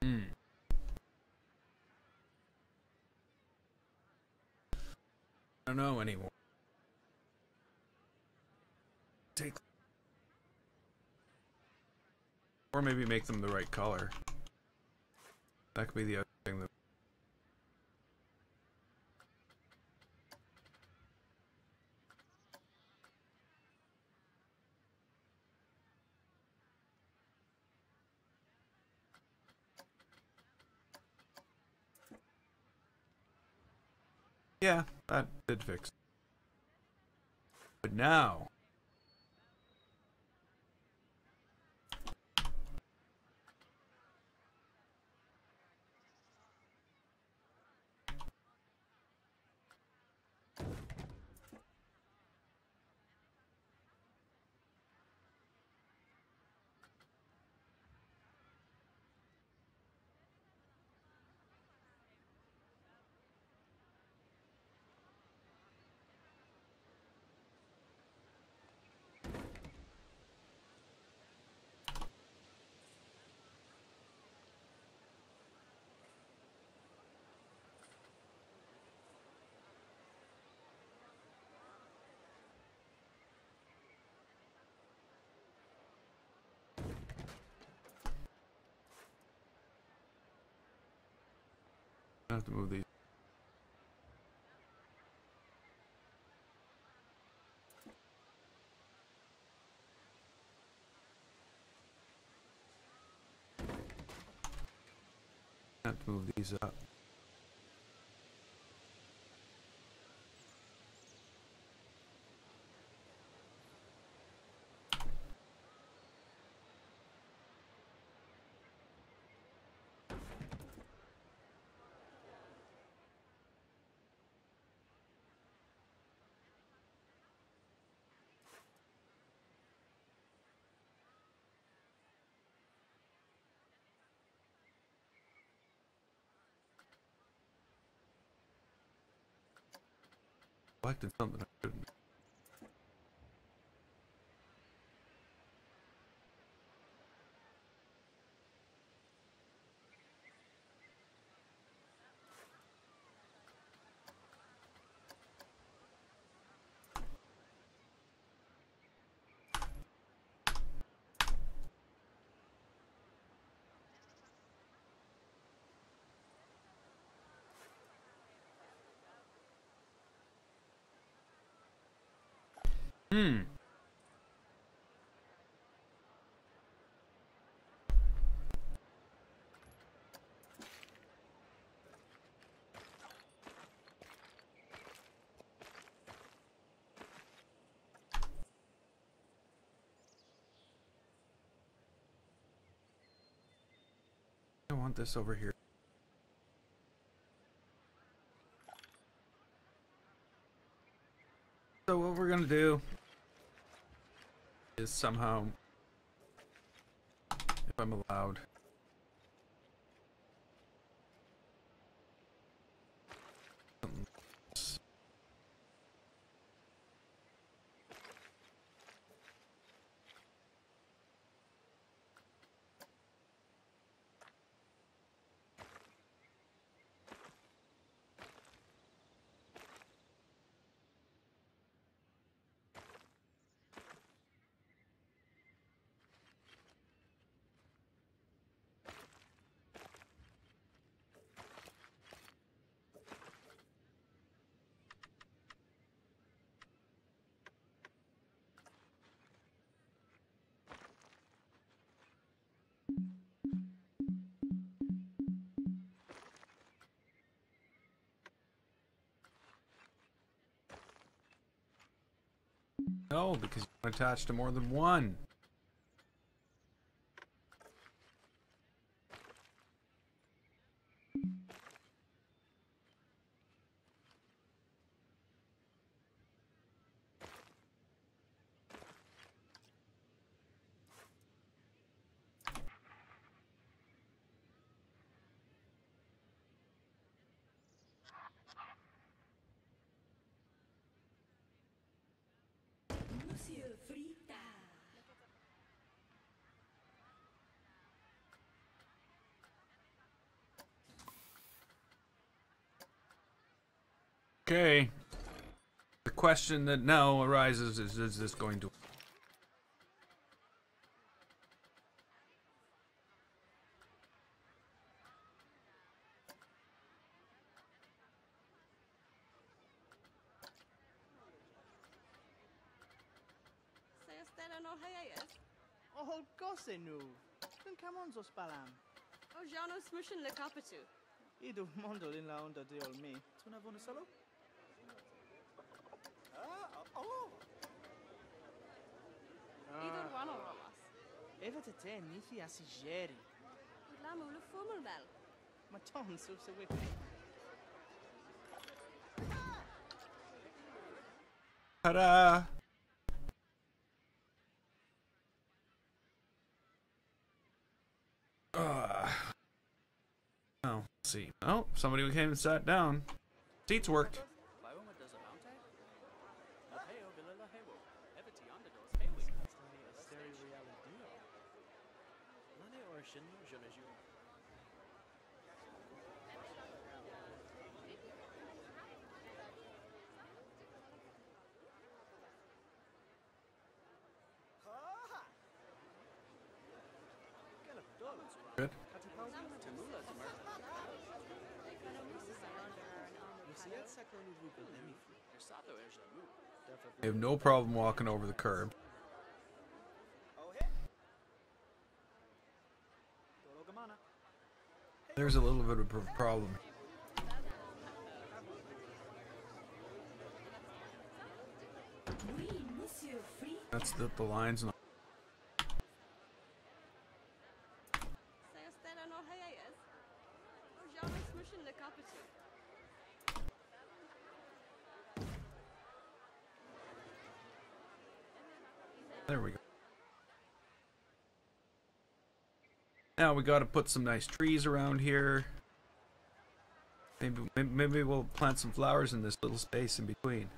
Hmm. I don't know anymore. Take, or maybe make them the right color. That could be the other thing that. Yeah, that did fix it. But now have to move these. I have to move these up. Selected something I shouldn't. I want this over here. So what we're gonna do is somehow, if I'm allowed, no, because you're attached to more than one. Monsieur Frita. Okay. The question that now arises is this going to... Oh, gosse nu. Când camonzo spalam. Oh, Jano smushin le kapatu. Idu mondo in la onda de olmi. Tu ne vone salo? Idor wano romas. Eva te te nifi asigeri. Lamu le fumel bel. Ma ton su se wipi. Ta-da! Oh, let's see. Oh, somebody came and sat down. Seats worked. Good. I have no problem walking over the curb. There's a little bit of a problem. Oui, Monsieur Frita. That's the line's not. Say a stella no hayas. Oh, Jano smushin le kapatu. There we go. Now we got to put some nice trees around here. Maybe we'll plant some flowers in this little space in between.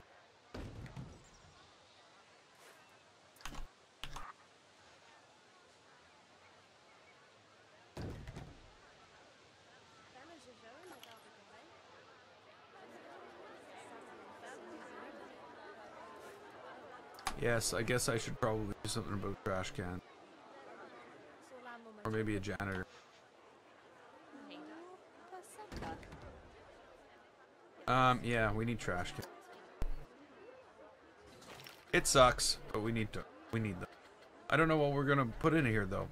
Yes, I guess I should probably do something about trash can. Or maybe a janitor. Yeah, we need trash can. It sucks, but we need them. I don't know what we're gonna put in here though.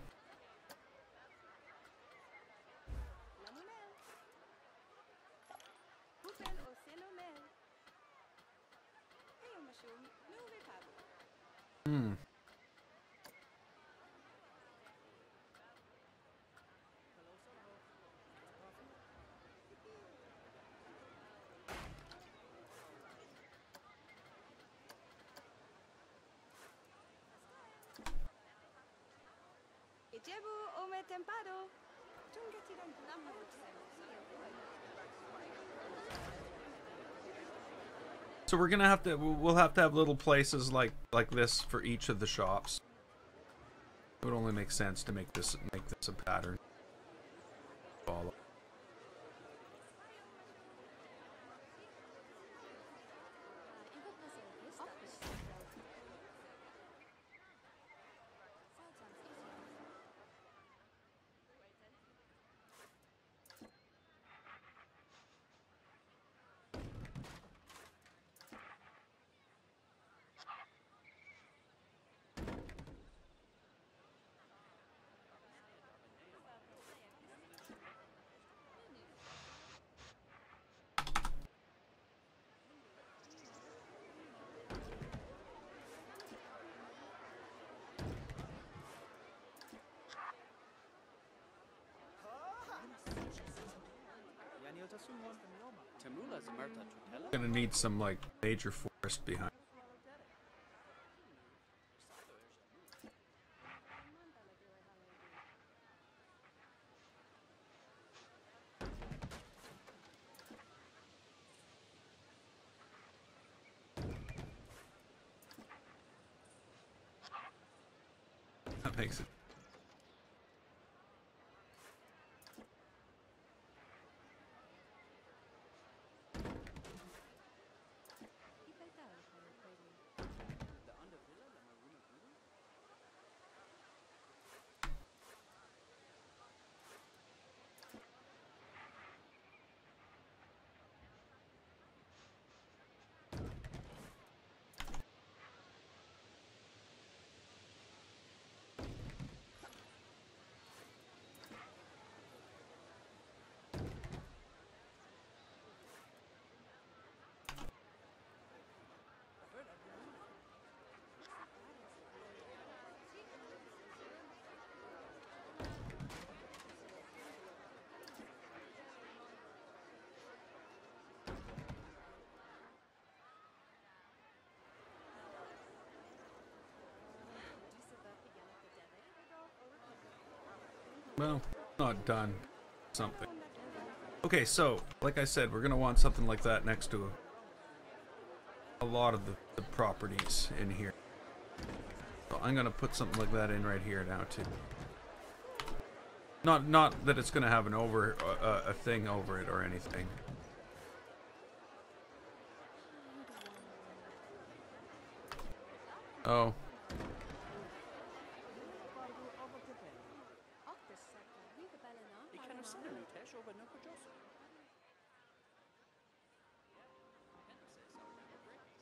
Hmm. Ijebu ome tempado. So we're gonna have to. We'll have to have little places like this for each of the shops. It would only make sense to make this a pattern. Follow. Gonna need some like major forest behind. That makes it. Well, not done. Something. Okay, so, like I said, we're gonna want something like that next to a lot of the properties in here. So I'm gonna put something like that in right here now too. Not that it's gonna have a thing over it or anything. Oh.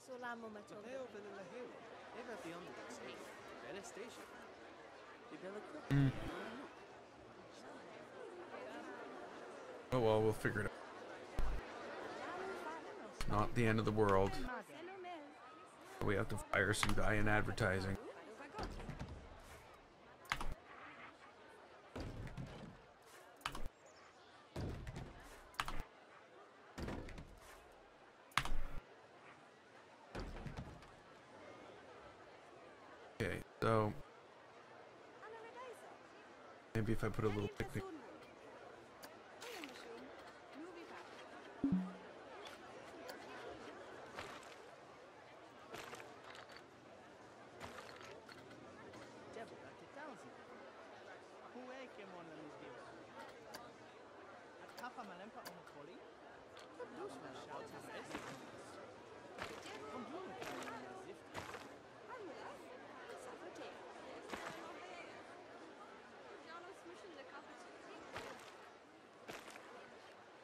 Solamo Matoga. Mateo Villalaheo. Eva beyond the state. Bella station. The Bella Crook. Mm. Oh well, we'll figure it out. Not the end of the world. We have to fire some guy in advertising. Okay, so maybe if I put a little picnic. Devil back to thousand. Huwag ke mo na luzio. At kapa malempa o makoli? Dus na shout sa esi. Kom doen we kan na zifti.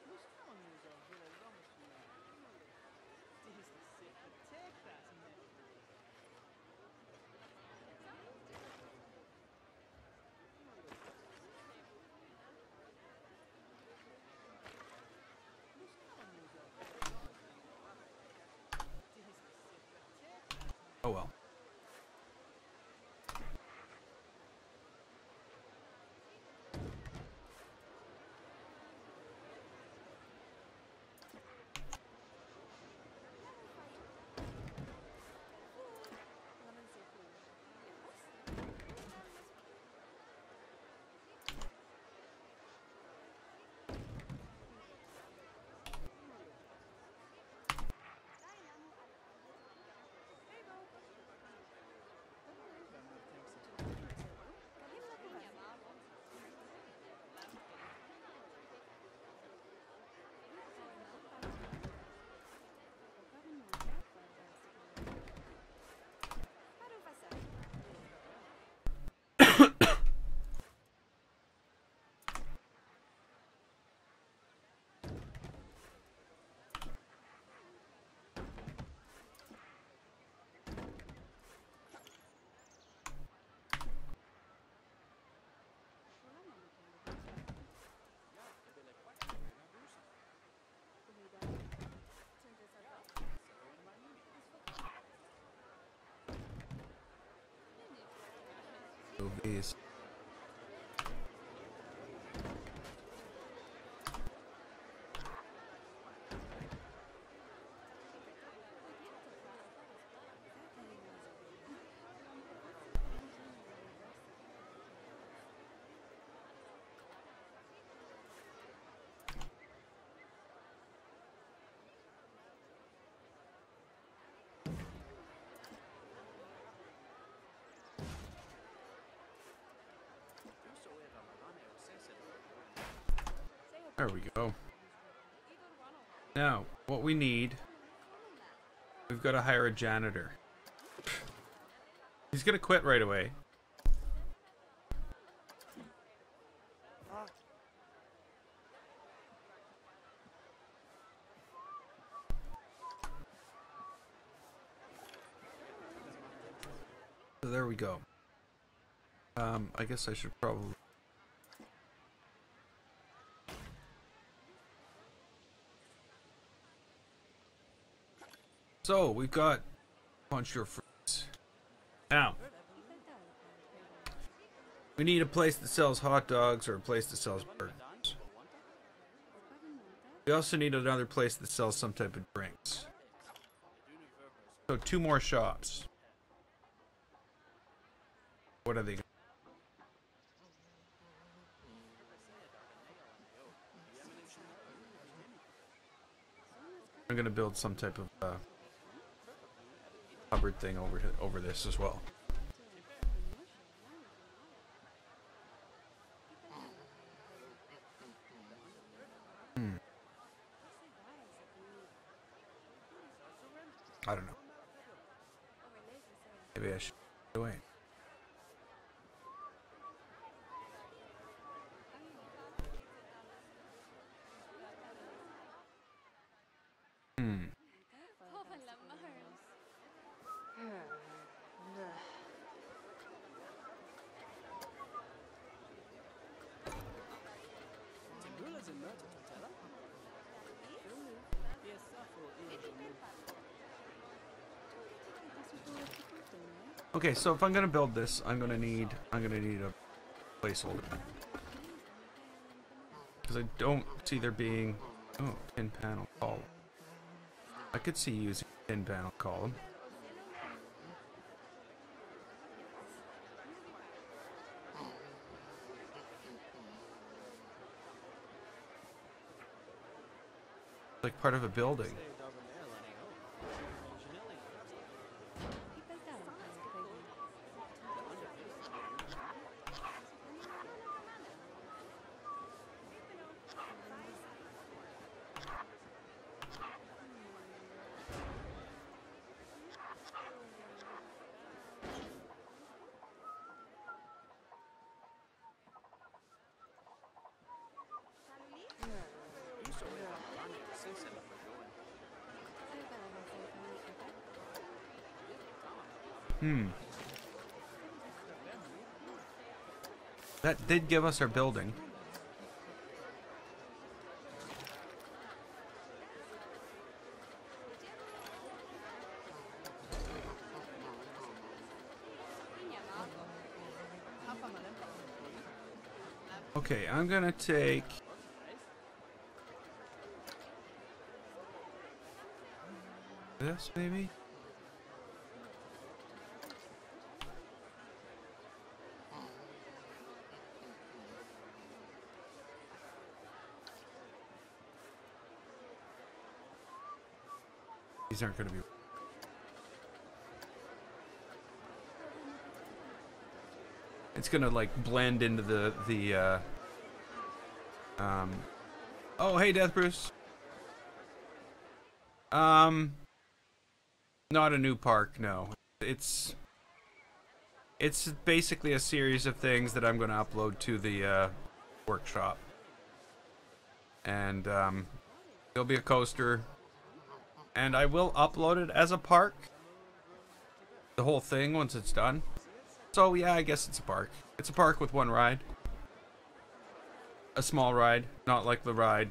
Moest gewoon nu zo willen lommers doen. Dit is de zeker tekras net. Oh well. Move these. There we go. Now, what we need, we've got to hire a janitor. He's gonna quit right away. So there we go. I guess I should probably. So we've got punch your fruits. Now we need a place that sells hot dogs or a place that sells burgers. We also need another place that sells some type of drinks. So 2 more shops. What are they? I'm gonna build some type of cupboard thing over this as well. I don't know. Maybe I should wait. Okay, so if I'm gonna build this, I'm gonna need a placeholder. Because I don't see there being tin panel column. I could see using tin panel column. Like part of a building. That did give us our building. Okay, I'm gonna take this maybe. These aren't gonna be. It's gonna like blend into the oh hey Death Bruce. Not a new park, no. It's basically a series of things that I'm gonna upload to the workshop. And there'll be a coaster. And I will upload it as a park. The whole thing once it's done. So yeah, I guess it's a park. It's a park with one ride. A small ride, not like the ride.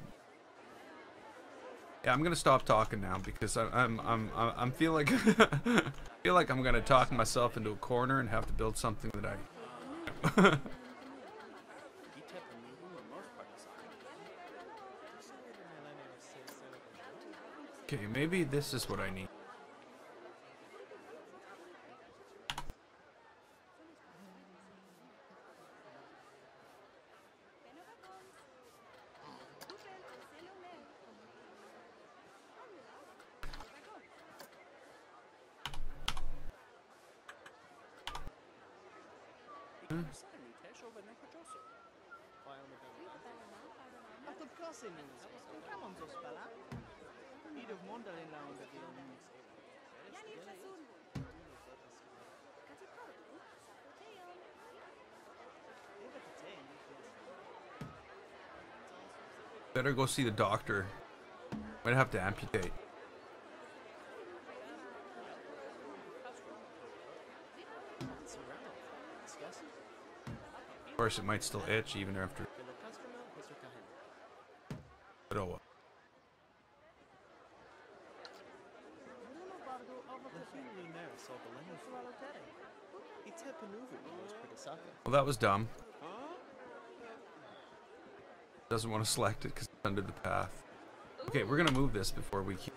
Yeah, I'm gonna stop talking now because I'm feel like feel like I'm gonna talk myself into a corner and have to build something that I. Okay, maybe this is what I need. Better go see the doctor. Might have to amputate. Of course, it might still itch even after. But oh well. Well, that was dumb. Doesn't want to select it because it's under the path. Okay, we're gonna move this before we keep.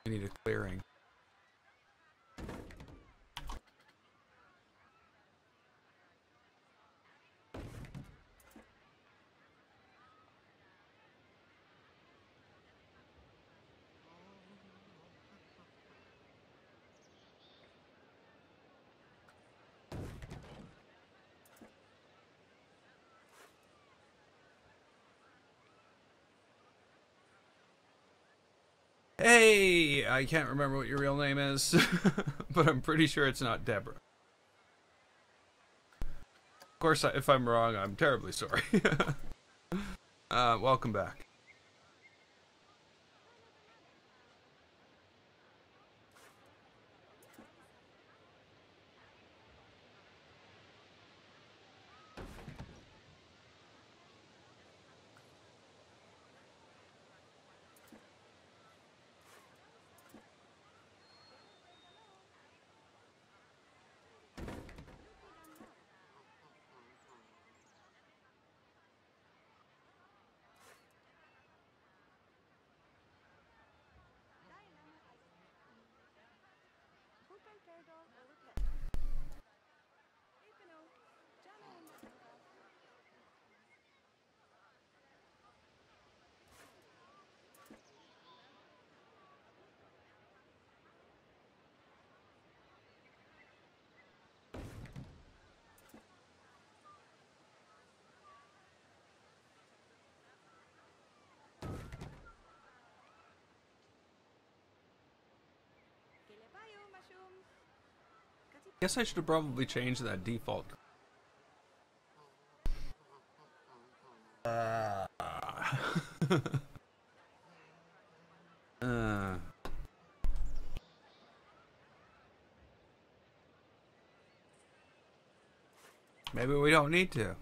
We need a clearing. Hey, I can't remember what your real name is, but I'm pretty sure it's not Deborah. Of course, if I'm wrong, I'm terribly sorry. Welcome back. Guess I should have probably changed that default. Maybe we don't need to.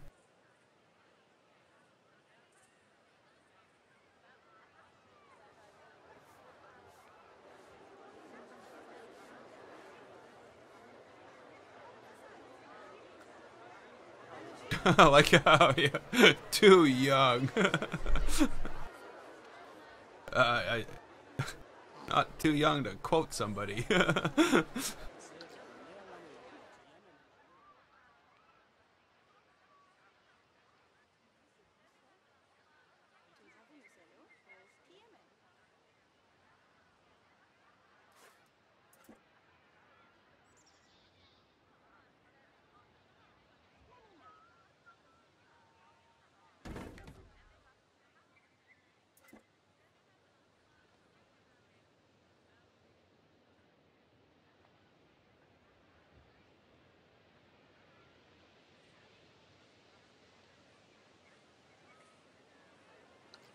Like how yeah, too young. I not too young to quote somebody.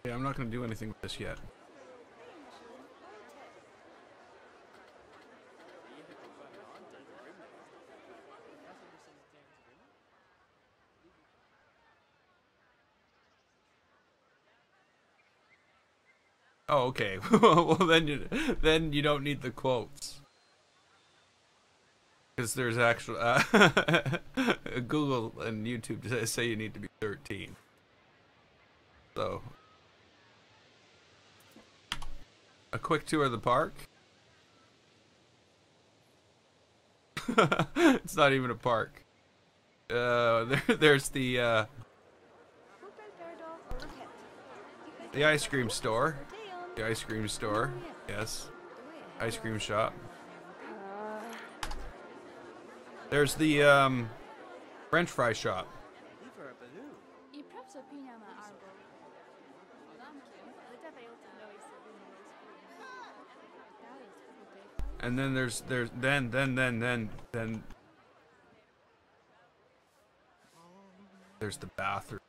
Yeah, I'm not gonna do anything with this yet. Oh, okay. Well, then you don't need the quotes, because there's actual Google and YouTube say you need to be 13. So, a quick tour of the park. It's not even a park. There's the ice cream store. The ice cream store. Yes. Ice cream shop. There's the French fry shop. And then there's the bathroom.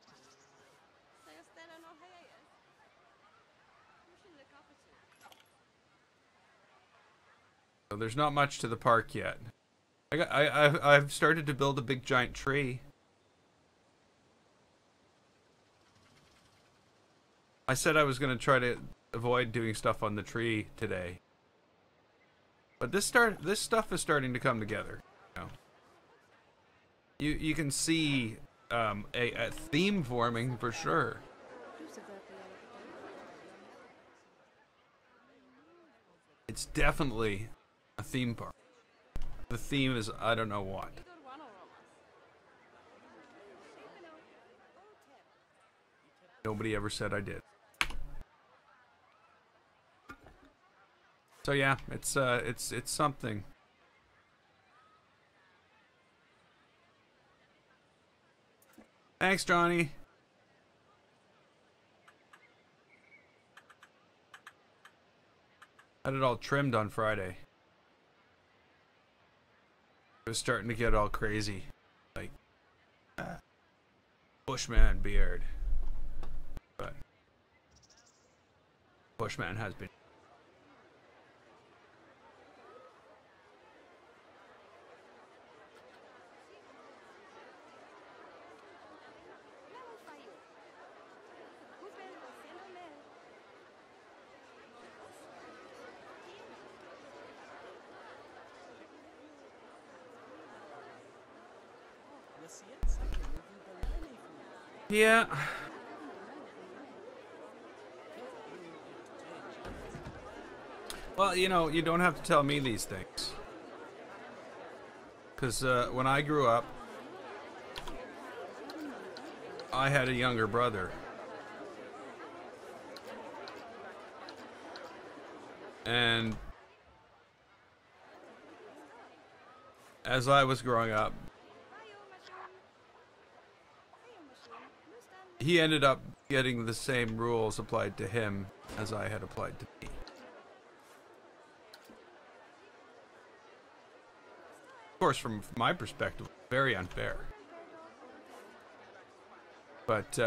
So there's not much to the park yet. I've started to build a big giant tree. I said I was gonna try to avoid doing stuff on the tree today. But this stuff is starting to come together. You can see a theme forming for sure. It's definitely a theme park. The theme is I don't know what. Nobody ever said I did. So yeah, it's something. Thanks, Johnny. Had it all trimmed on Friday. It was starting to get all crazy, like Bushman beard. But Bushman has been. Yeah. Well, you know, you don't have to tell me these things. Because when I grew up, I had a younger brother. And as I was growing up, he ended up getting the same rules applied to him as I had applied to me. Of course, from my perspective, very unfair. But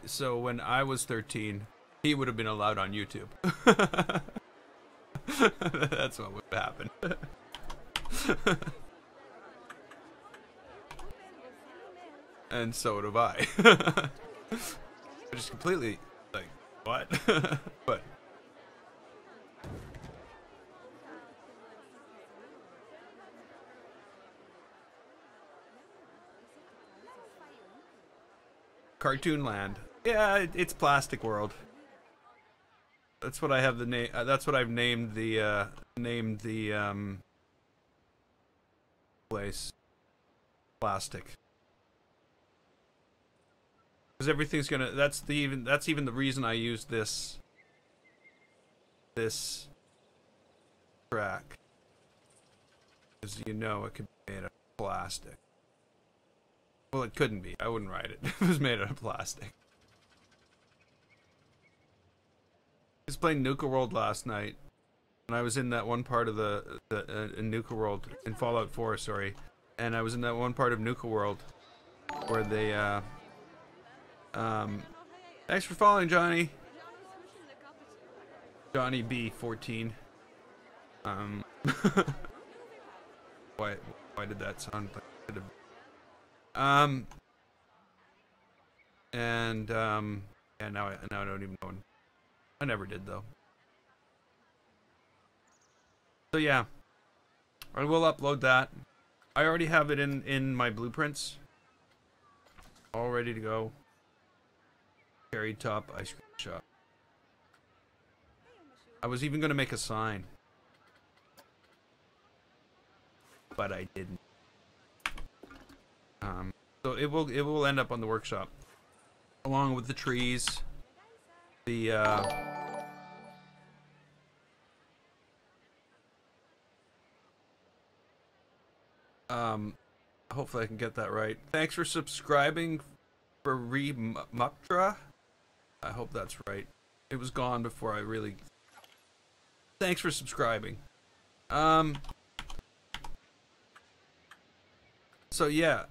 so when I was 13, he would have been allowed on YouTube. That's what would happen. And so would have I. Which is completely like what? But Cartoon Land. Yeah, it's Plastic World. That's what I have the name. That's what I've named the place. Plastic. Because everything's gonna. That's even the reason I use this track. Because you know it could be made of plastic. Well, it couldn't be. I wouldn't ride it. It was made out of plastic. I was playing Nuka World last night, and I was in that one part of in Nuka World, in Fallout 4, sorry, and I was in that one part of Nuka World where they thanks for following, Johnny. Johnny B14. Why did that sound like it did? Yeah, now I don't even know. I never did though. So yeah, I will upload that. I already have it in my blueprints, all ready to go. Cherry top ice cream shop. I was even gonna make a sign, but I didn't. So it will end up on the workshop, along with the trees, the hopefully I can get that right. Thanks for subscribing for Muktra. I hope that's right. It was gone before I really. Thanks for subscribing. So yeah,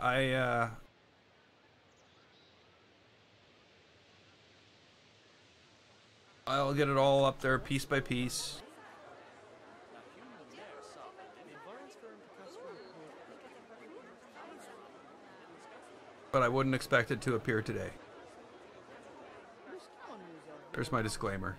I'll get it all up there piece by piece. But I wouldn't expect it to appear today. There's my disclaimer.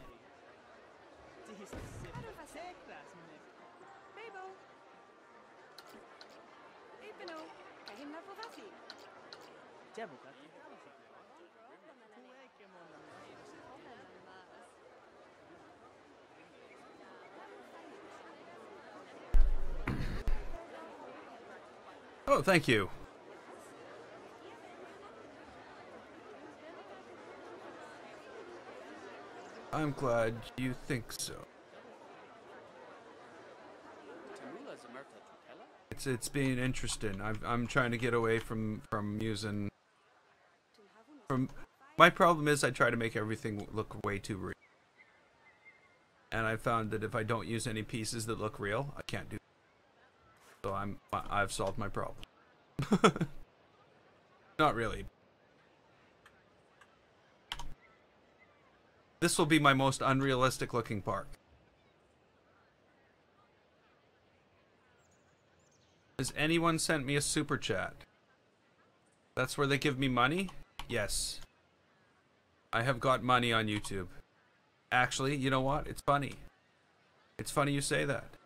Oh, thank you. I'm glad you think so. It's being interesting. I'm trying to get away from using. My problem is I try to make everything look way too real, and I found that if I don't use any pieces that look real, I can't do. So I've solved my problem. Not really. This will be my most unrealistic looking park. Has anyone sent me a super chat? That's where they give me money? Yes. I have got money on YouTube. Actually, you know what? It's funny. It's funny you say that.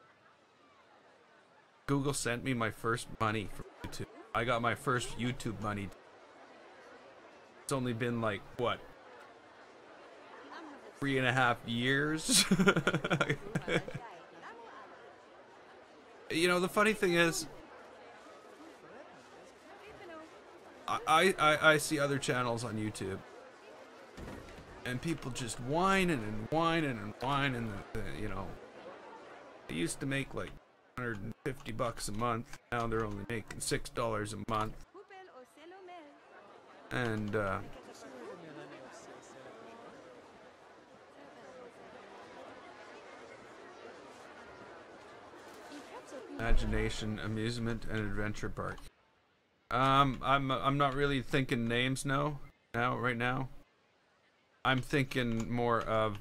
Google sent me my first money from YouTube. I got my first YouTube money. It's only been like, what? 3.5 years? You know, the funny thing is, I see other channels on YouTube, and people just whining and whining and whining. You know, they used to make like $150 a month. Now they're only making $6 a month. And Imagination, amusement, and adventure park. I'm not really thinking names right now. I'm thinking more of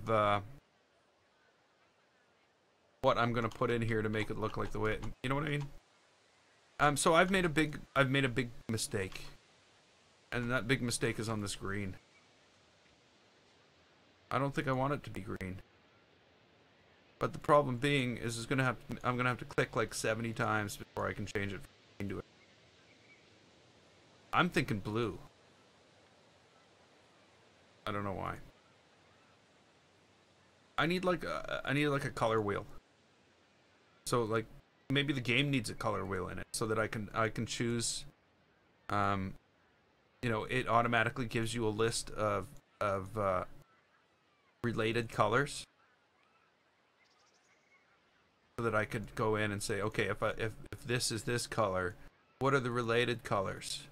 what I'm gonna put in here to make it look like the way you know what I mean. So I've made a big mistake, and that big mistake is on this green. I don't think I want it to be green. But the problem being is I'm gonna have to click like 70 times before I can change it from green to it. I'm thinking blue. I don't know why. I need like a color wheel. So like maybe the game needs a color wheel in it so that I can choose. You know, it automatically gives you a list of related colors, so that I could go in and say, okay, if this is this color, what are the related colors?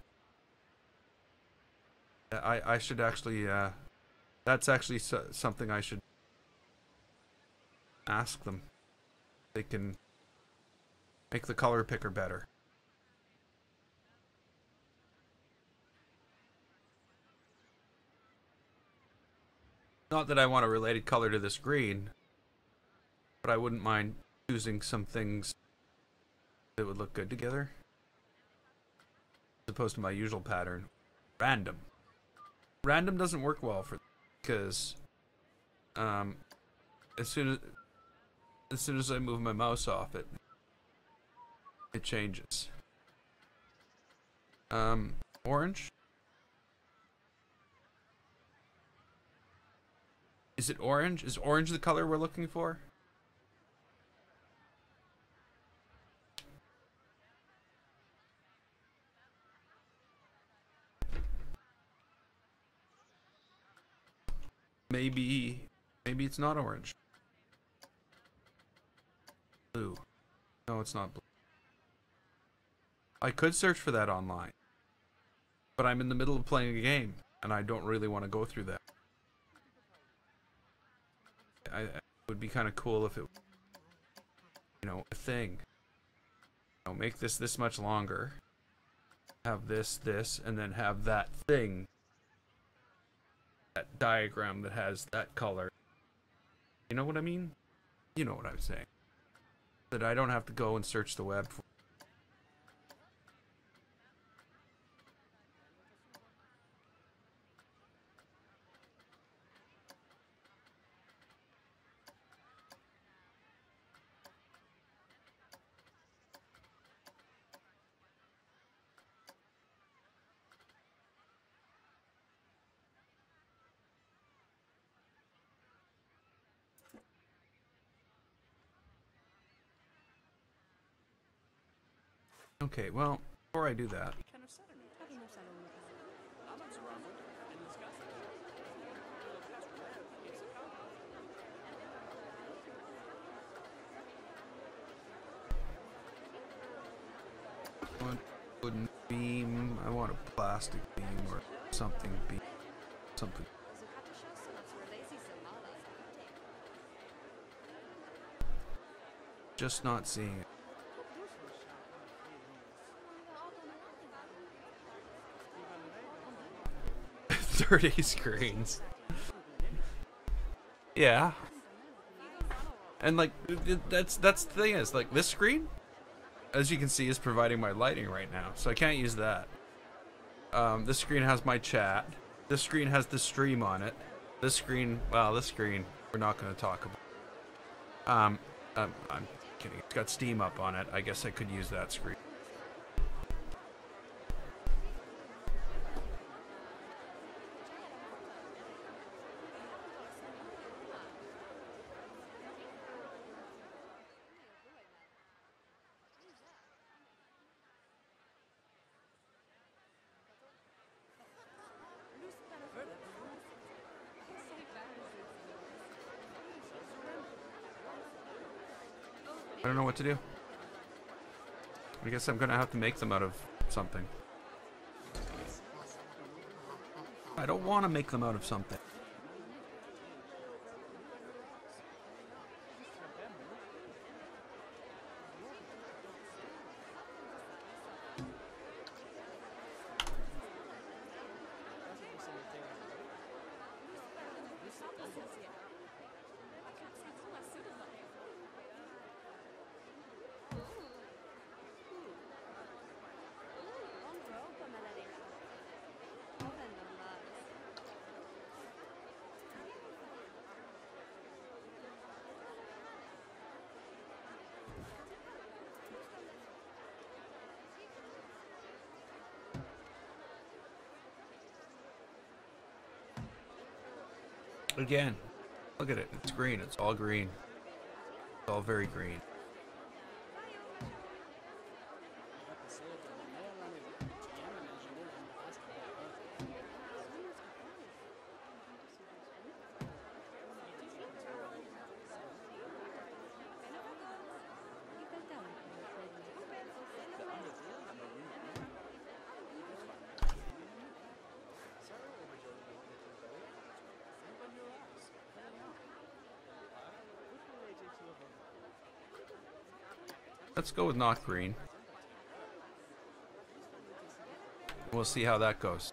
I should actually that's actually something I should ask them. They can make the color picker better. Not that I want a related color to this green, but I wouldn't mind choosing some things that would look good together, as opposed to my usual pattern. Random. Random doesn't work well for because as soon as I move my mouse off it, it changes. Orange. Is it orange? Is orange the color we're looking for? Maybe it's not orange. Blue. No, it's not blue. I could search for that online, but I'm in the middle of playing a game, and I don't really want to go through that. It would be kind of cool if it, you know, a thing. You know, make this much longer. Have this, and then have that thing. That diagram that has that color. You know what I mean? You know what I'm saying. That I don't have to go and search the web for. Okay, well, before I do that, wooden beam. I want a plastic beam or something. Something. Just not seeing it. 30 screens. Yeah. And like that's the thing is like this screen, as you can see, is providing my lighting right now, so I can't use that. This screen has my chat. This screen has the stream on it. This screen, well, this screen we're not going to talk about. I'm kidding. It's got Steam up on it. I guess I could use that screen. I don't know what to do. I guess I'm gonna have to make them out of something. I don't want to make them out of something. Again, look at it. It's green. It's all green. It's all very green. Let's go with not green. We'll see how that goes.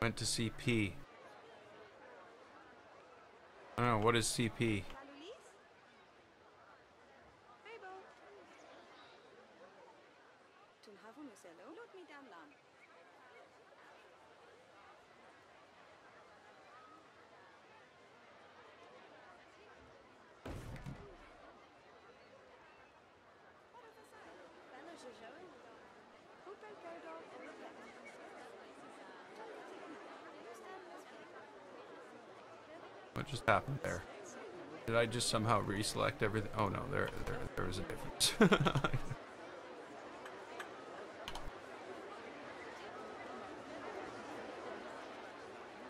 Went to CP. I don't know, what is CP? What just happened there? Did I just somehow reselect everything? Oh no, there was a difference.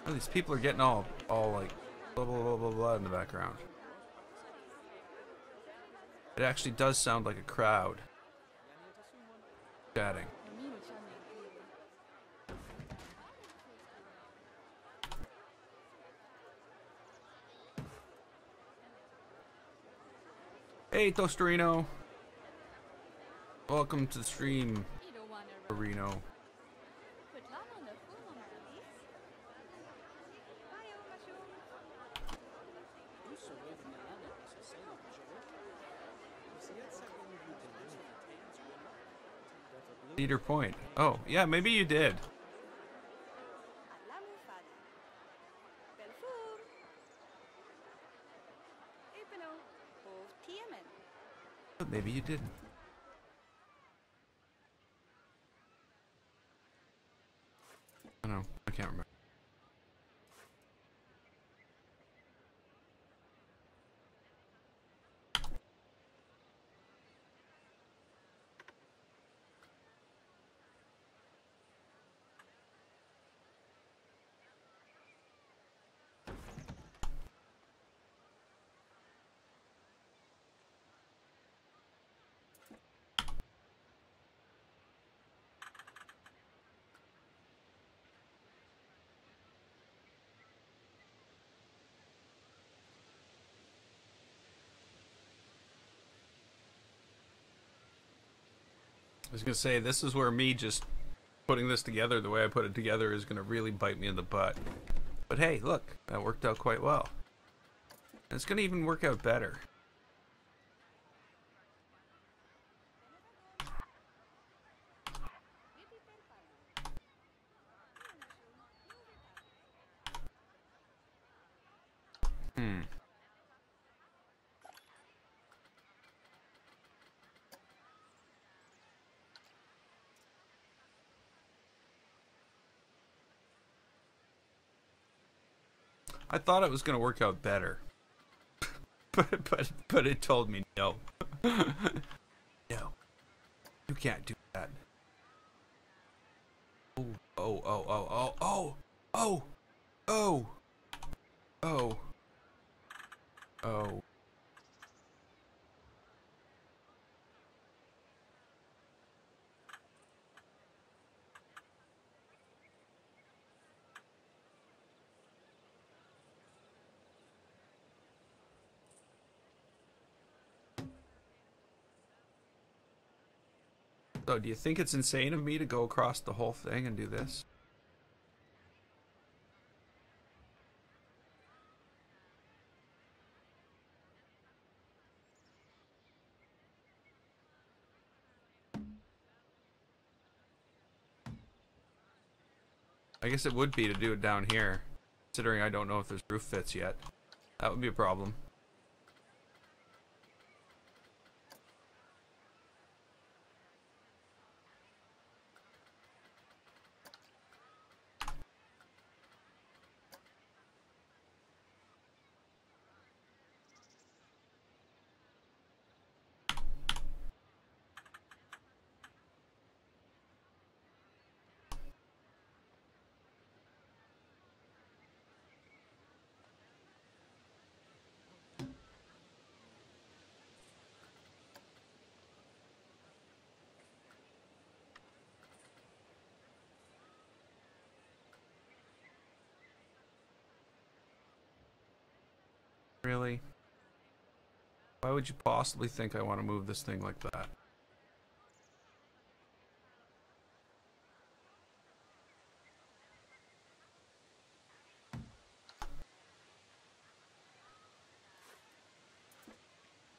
Oh, these people are getting all like blah blah blah blah blah in the background. It actually does sound like a crowd chatting. Hey Tostorino, welcome to the stream, Reno. Cedar Point. Oh, yeah, maybe you did. But maybe you didn't. I don't know. I can't remember. I was gonna say, this is where me just putting this together the way I put it together is gonna really bite me in the butt. But hey, look, that worked out quite well. And it's gonna even work out better. I thought it was gonna work out better. but it told me no. No. You can't do that. Oh, oh, oh, oh, oh, oh, oh, oh, oh, oh. So, do you think it's insane of me to go across the whole thing and do this? I guess it would be to do it down here, considering I don't know if there's roof fits yet. That would be a problem. Really? Why would you possibly think I want to move this thing like that?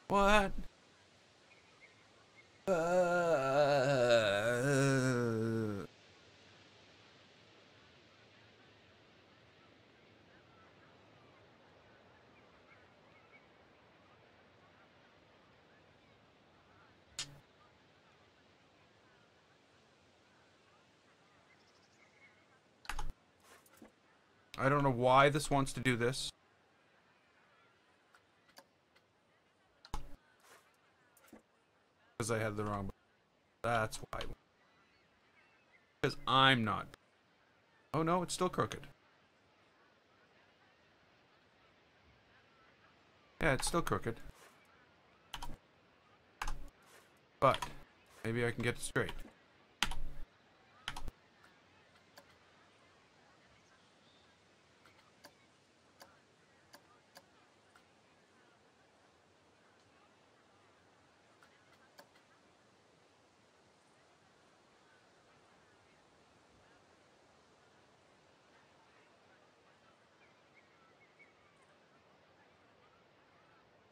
What? I don't know why this wants to do this. Because I had the wrong... That's why. Because I'm not... Oh no, it's still crooked. Yeah, it's still crooked. But, maybe I can get it straight.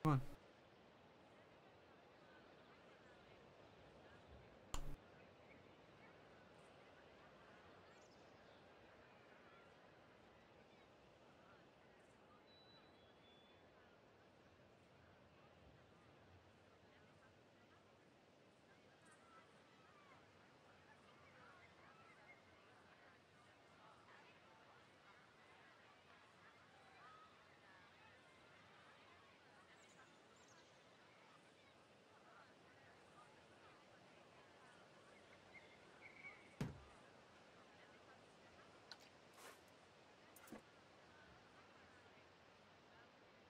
Come on.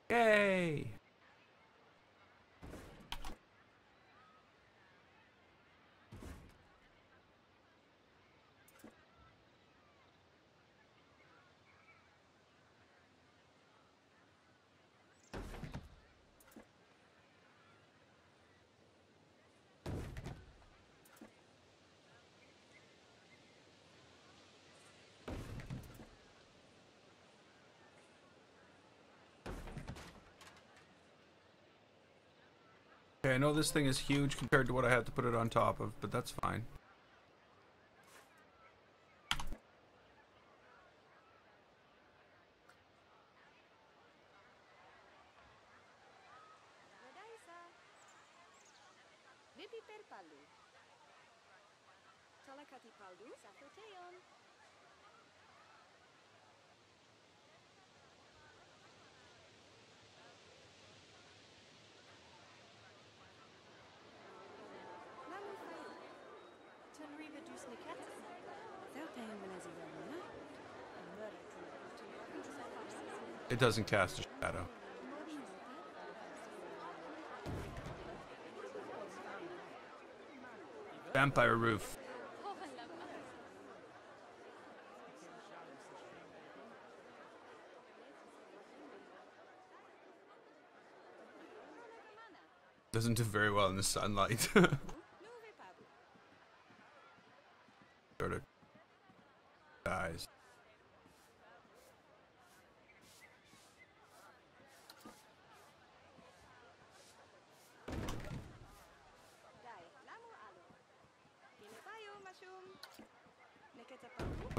Yay! Okay, I know this thing is huge compared to what I had to put it on top of, but that's fine. Vipi per palu? Talakati paldu safoteon. Lamu fayu. Tenriva dus Niket. Zeltein venezi veluna. It doesn't cast a shadow. Vampire roof. Doesn't do very well in the sunlight. Sort of dies.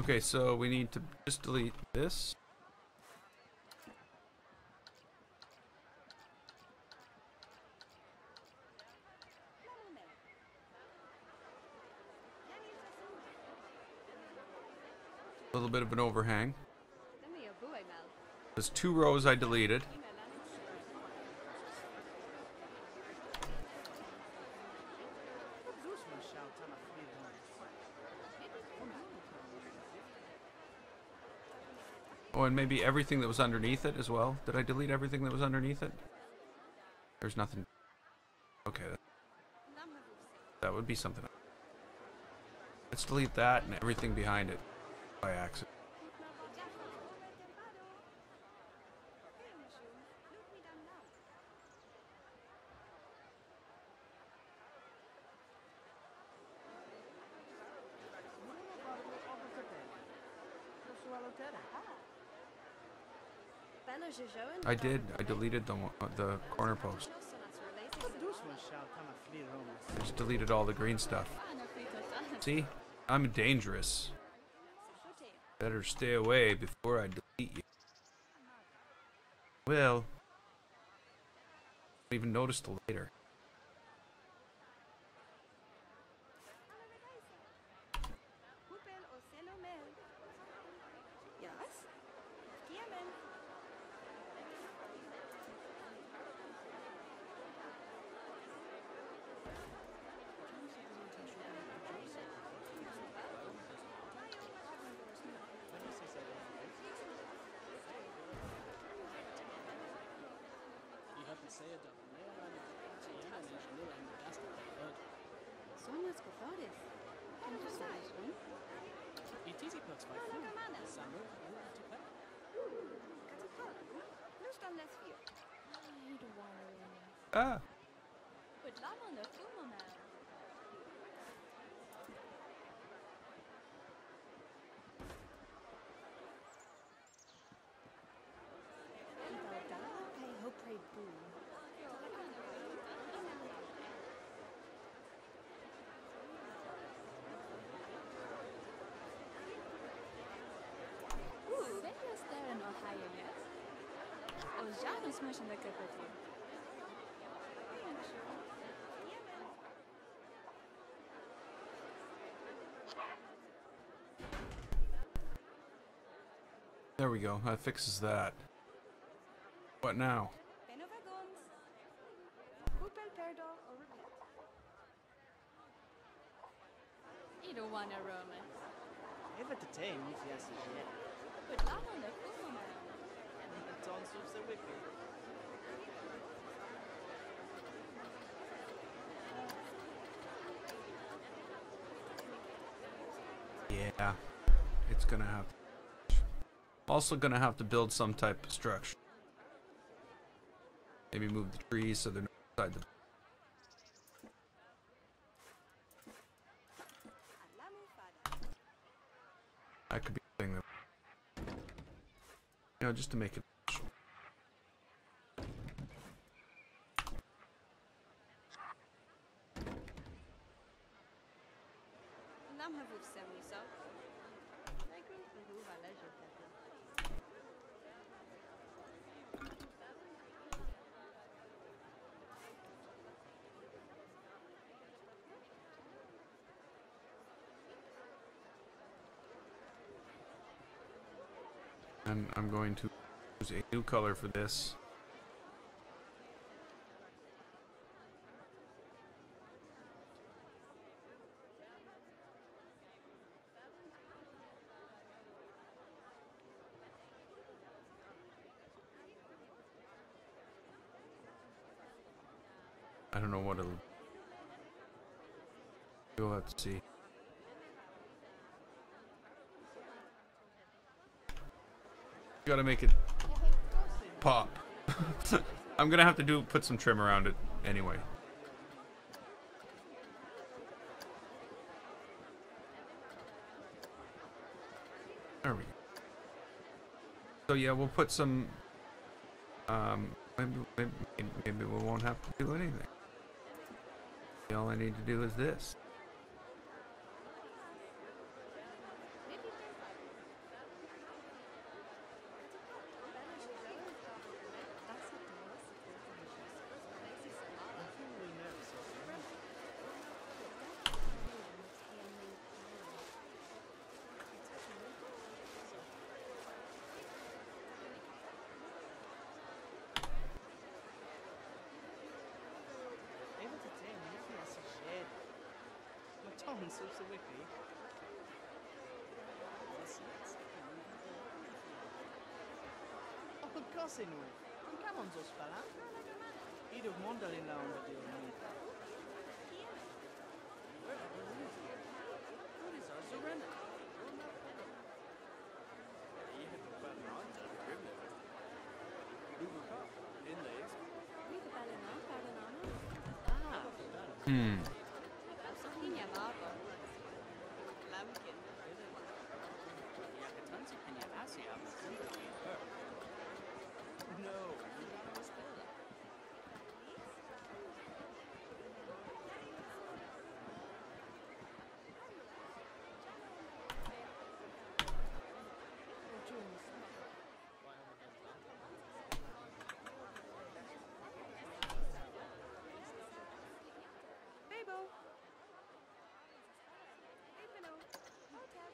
Okay, so we need to just delete this. A little bit of an overhang. There's 2 rows I deleted. Oh, and maybe everything that was underneath it as well. Did I delete everything that was underneath it? There's nothing. Okay. That would be something. Let's delete that and everything behind it by accident. I did. I deleted the corner post. I just deleted all the green stuff. See? I'm dangerous. Better stay away before I delete you. Well, I even noticed till later. Ah. There we go. That fixes that. What now? Yeah, it's gonna have to. Also gonna have to build some type of structure. Maybe move the trees so they're not inside the. That could be a thing that, you know, just to make it special. And I'm going to use a new color for this. I don't know what it'll. You'll have to see. Gotta make it pop. I'm gonna have to put some trim around it anyway. There we go. So yeah, we'll put some. Maybe we won't have to do anything. All I need to do is this. Soup the Wiki. Oh, così nu. Come on, zo spela. Ieder mondel in la onder de nu. What is our Zorena? Je hebt ook wel een hand aan de Inlees. Lieve Bellina, pardonamo. Hmm. Absolutnie Marco. Lamkin. Ja, getanzt in je Asia, maar simply her. No, you gotta spell it. Bebo. Bebo. Hotel.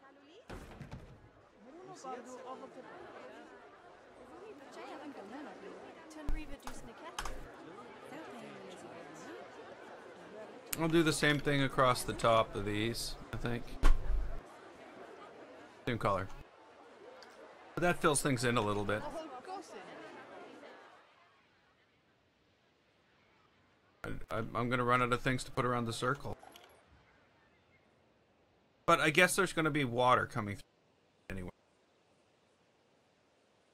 Talulis? Bruno Bardo over de Percaya lang ganun. Ten riva dus niket. I'll do the same thing across the top of these, I think. Same color. But that fills things in a little bit. Oh, così. I'm gonna run out of things to put around the circle. But I guess there's gonna be water coming through anyway.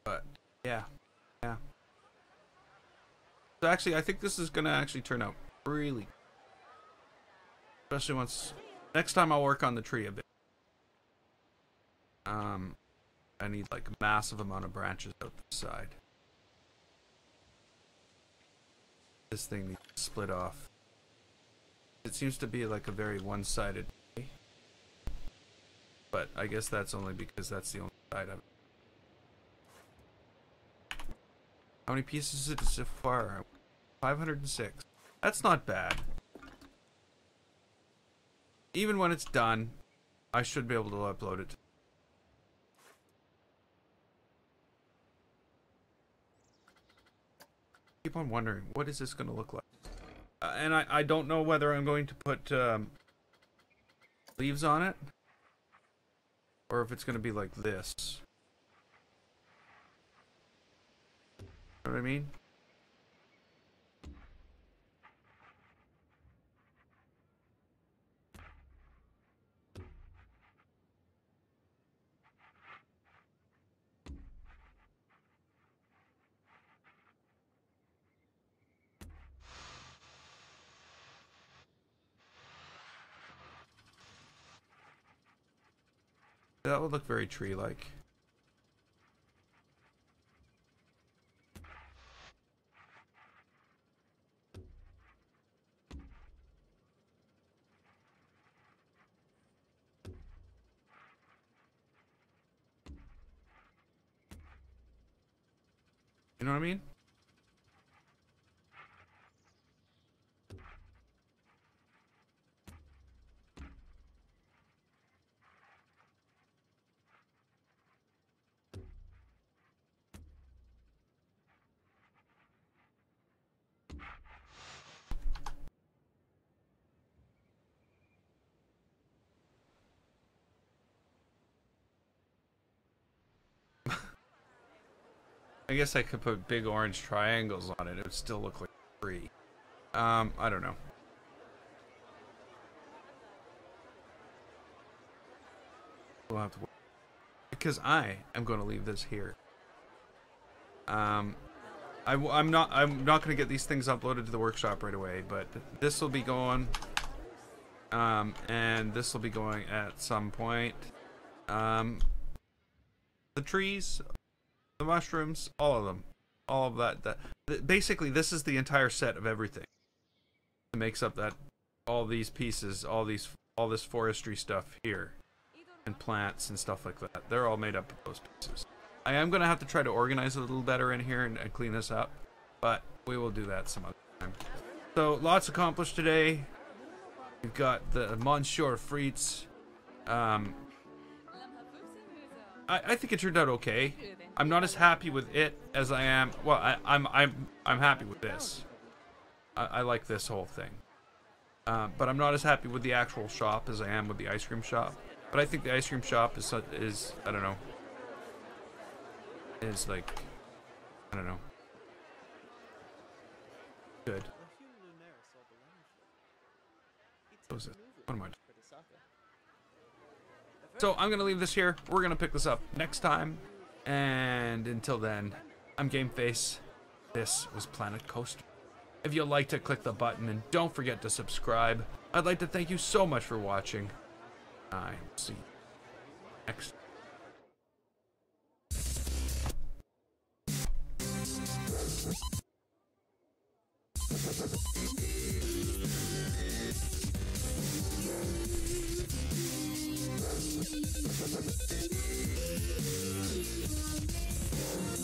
But yeah. So actually, I think this is gonna actually turn out really, especially once next time I'll work on the tree a bit. I need like a massive amount of branches out the side. This thing needs to split off. It seems to be like a very one-sided tree. But I guess that's only because that's the only side of it. How many pieces is it so far? 506. That's not bad. Even when it's done, I should be able to upload it. Keep on wondering, what is this going to look like? And I don't know whether I'm going to put leaves on it, or if it's going to be like this. Know what I mean? That would look very tree-like. You know what I mean? I guess I could put big orange triangles on it. It would still look like a tree. I don't know. We'll have to wait. Because I am going to leave this here. I'm not going to get these things uploaded to the workshop right away, but this will be going, and this will be going at some point. The trees, the mushrooms, all of them, all of that. Basically, this is the entire set of everything. It makes up that all these pieces, all this forestry stuff here, and plants and stuff like that. They're all made up of those pieces. I am going to have to try to organize a little better in here and clean this up, but we will do that some other time. So, lots accomplished today. We've got the Monsieur Fritz I think it turned out okay. I'm not as happy with it as I am. Well, I'm happy with this. I like this whole thing. But I'm not as happy with the actual shop as I am with the ice cream shop. But I think the ice cream shop is I don't know. Is like, I don't know. Good. What was it? What am I doing? So I'm gonna leave this here. We're gonna pick this up next time. And until then, I'm GameFace. This was Planet Coaster. If you liked it, click the button and don't forget to subscribe. I'd like to thank you so much for watching. I'll see you next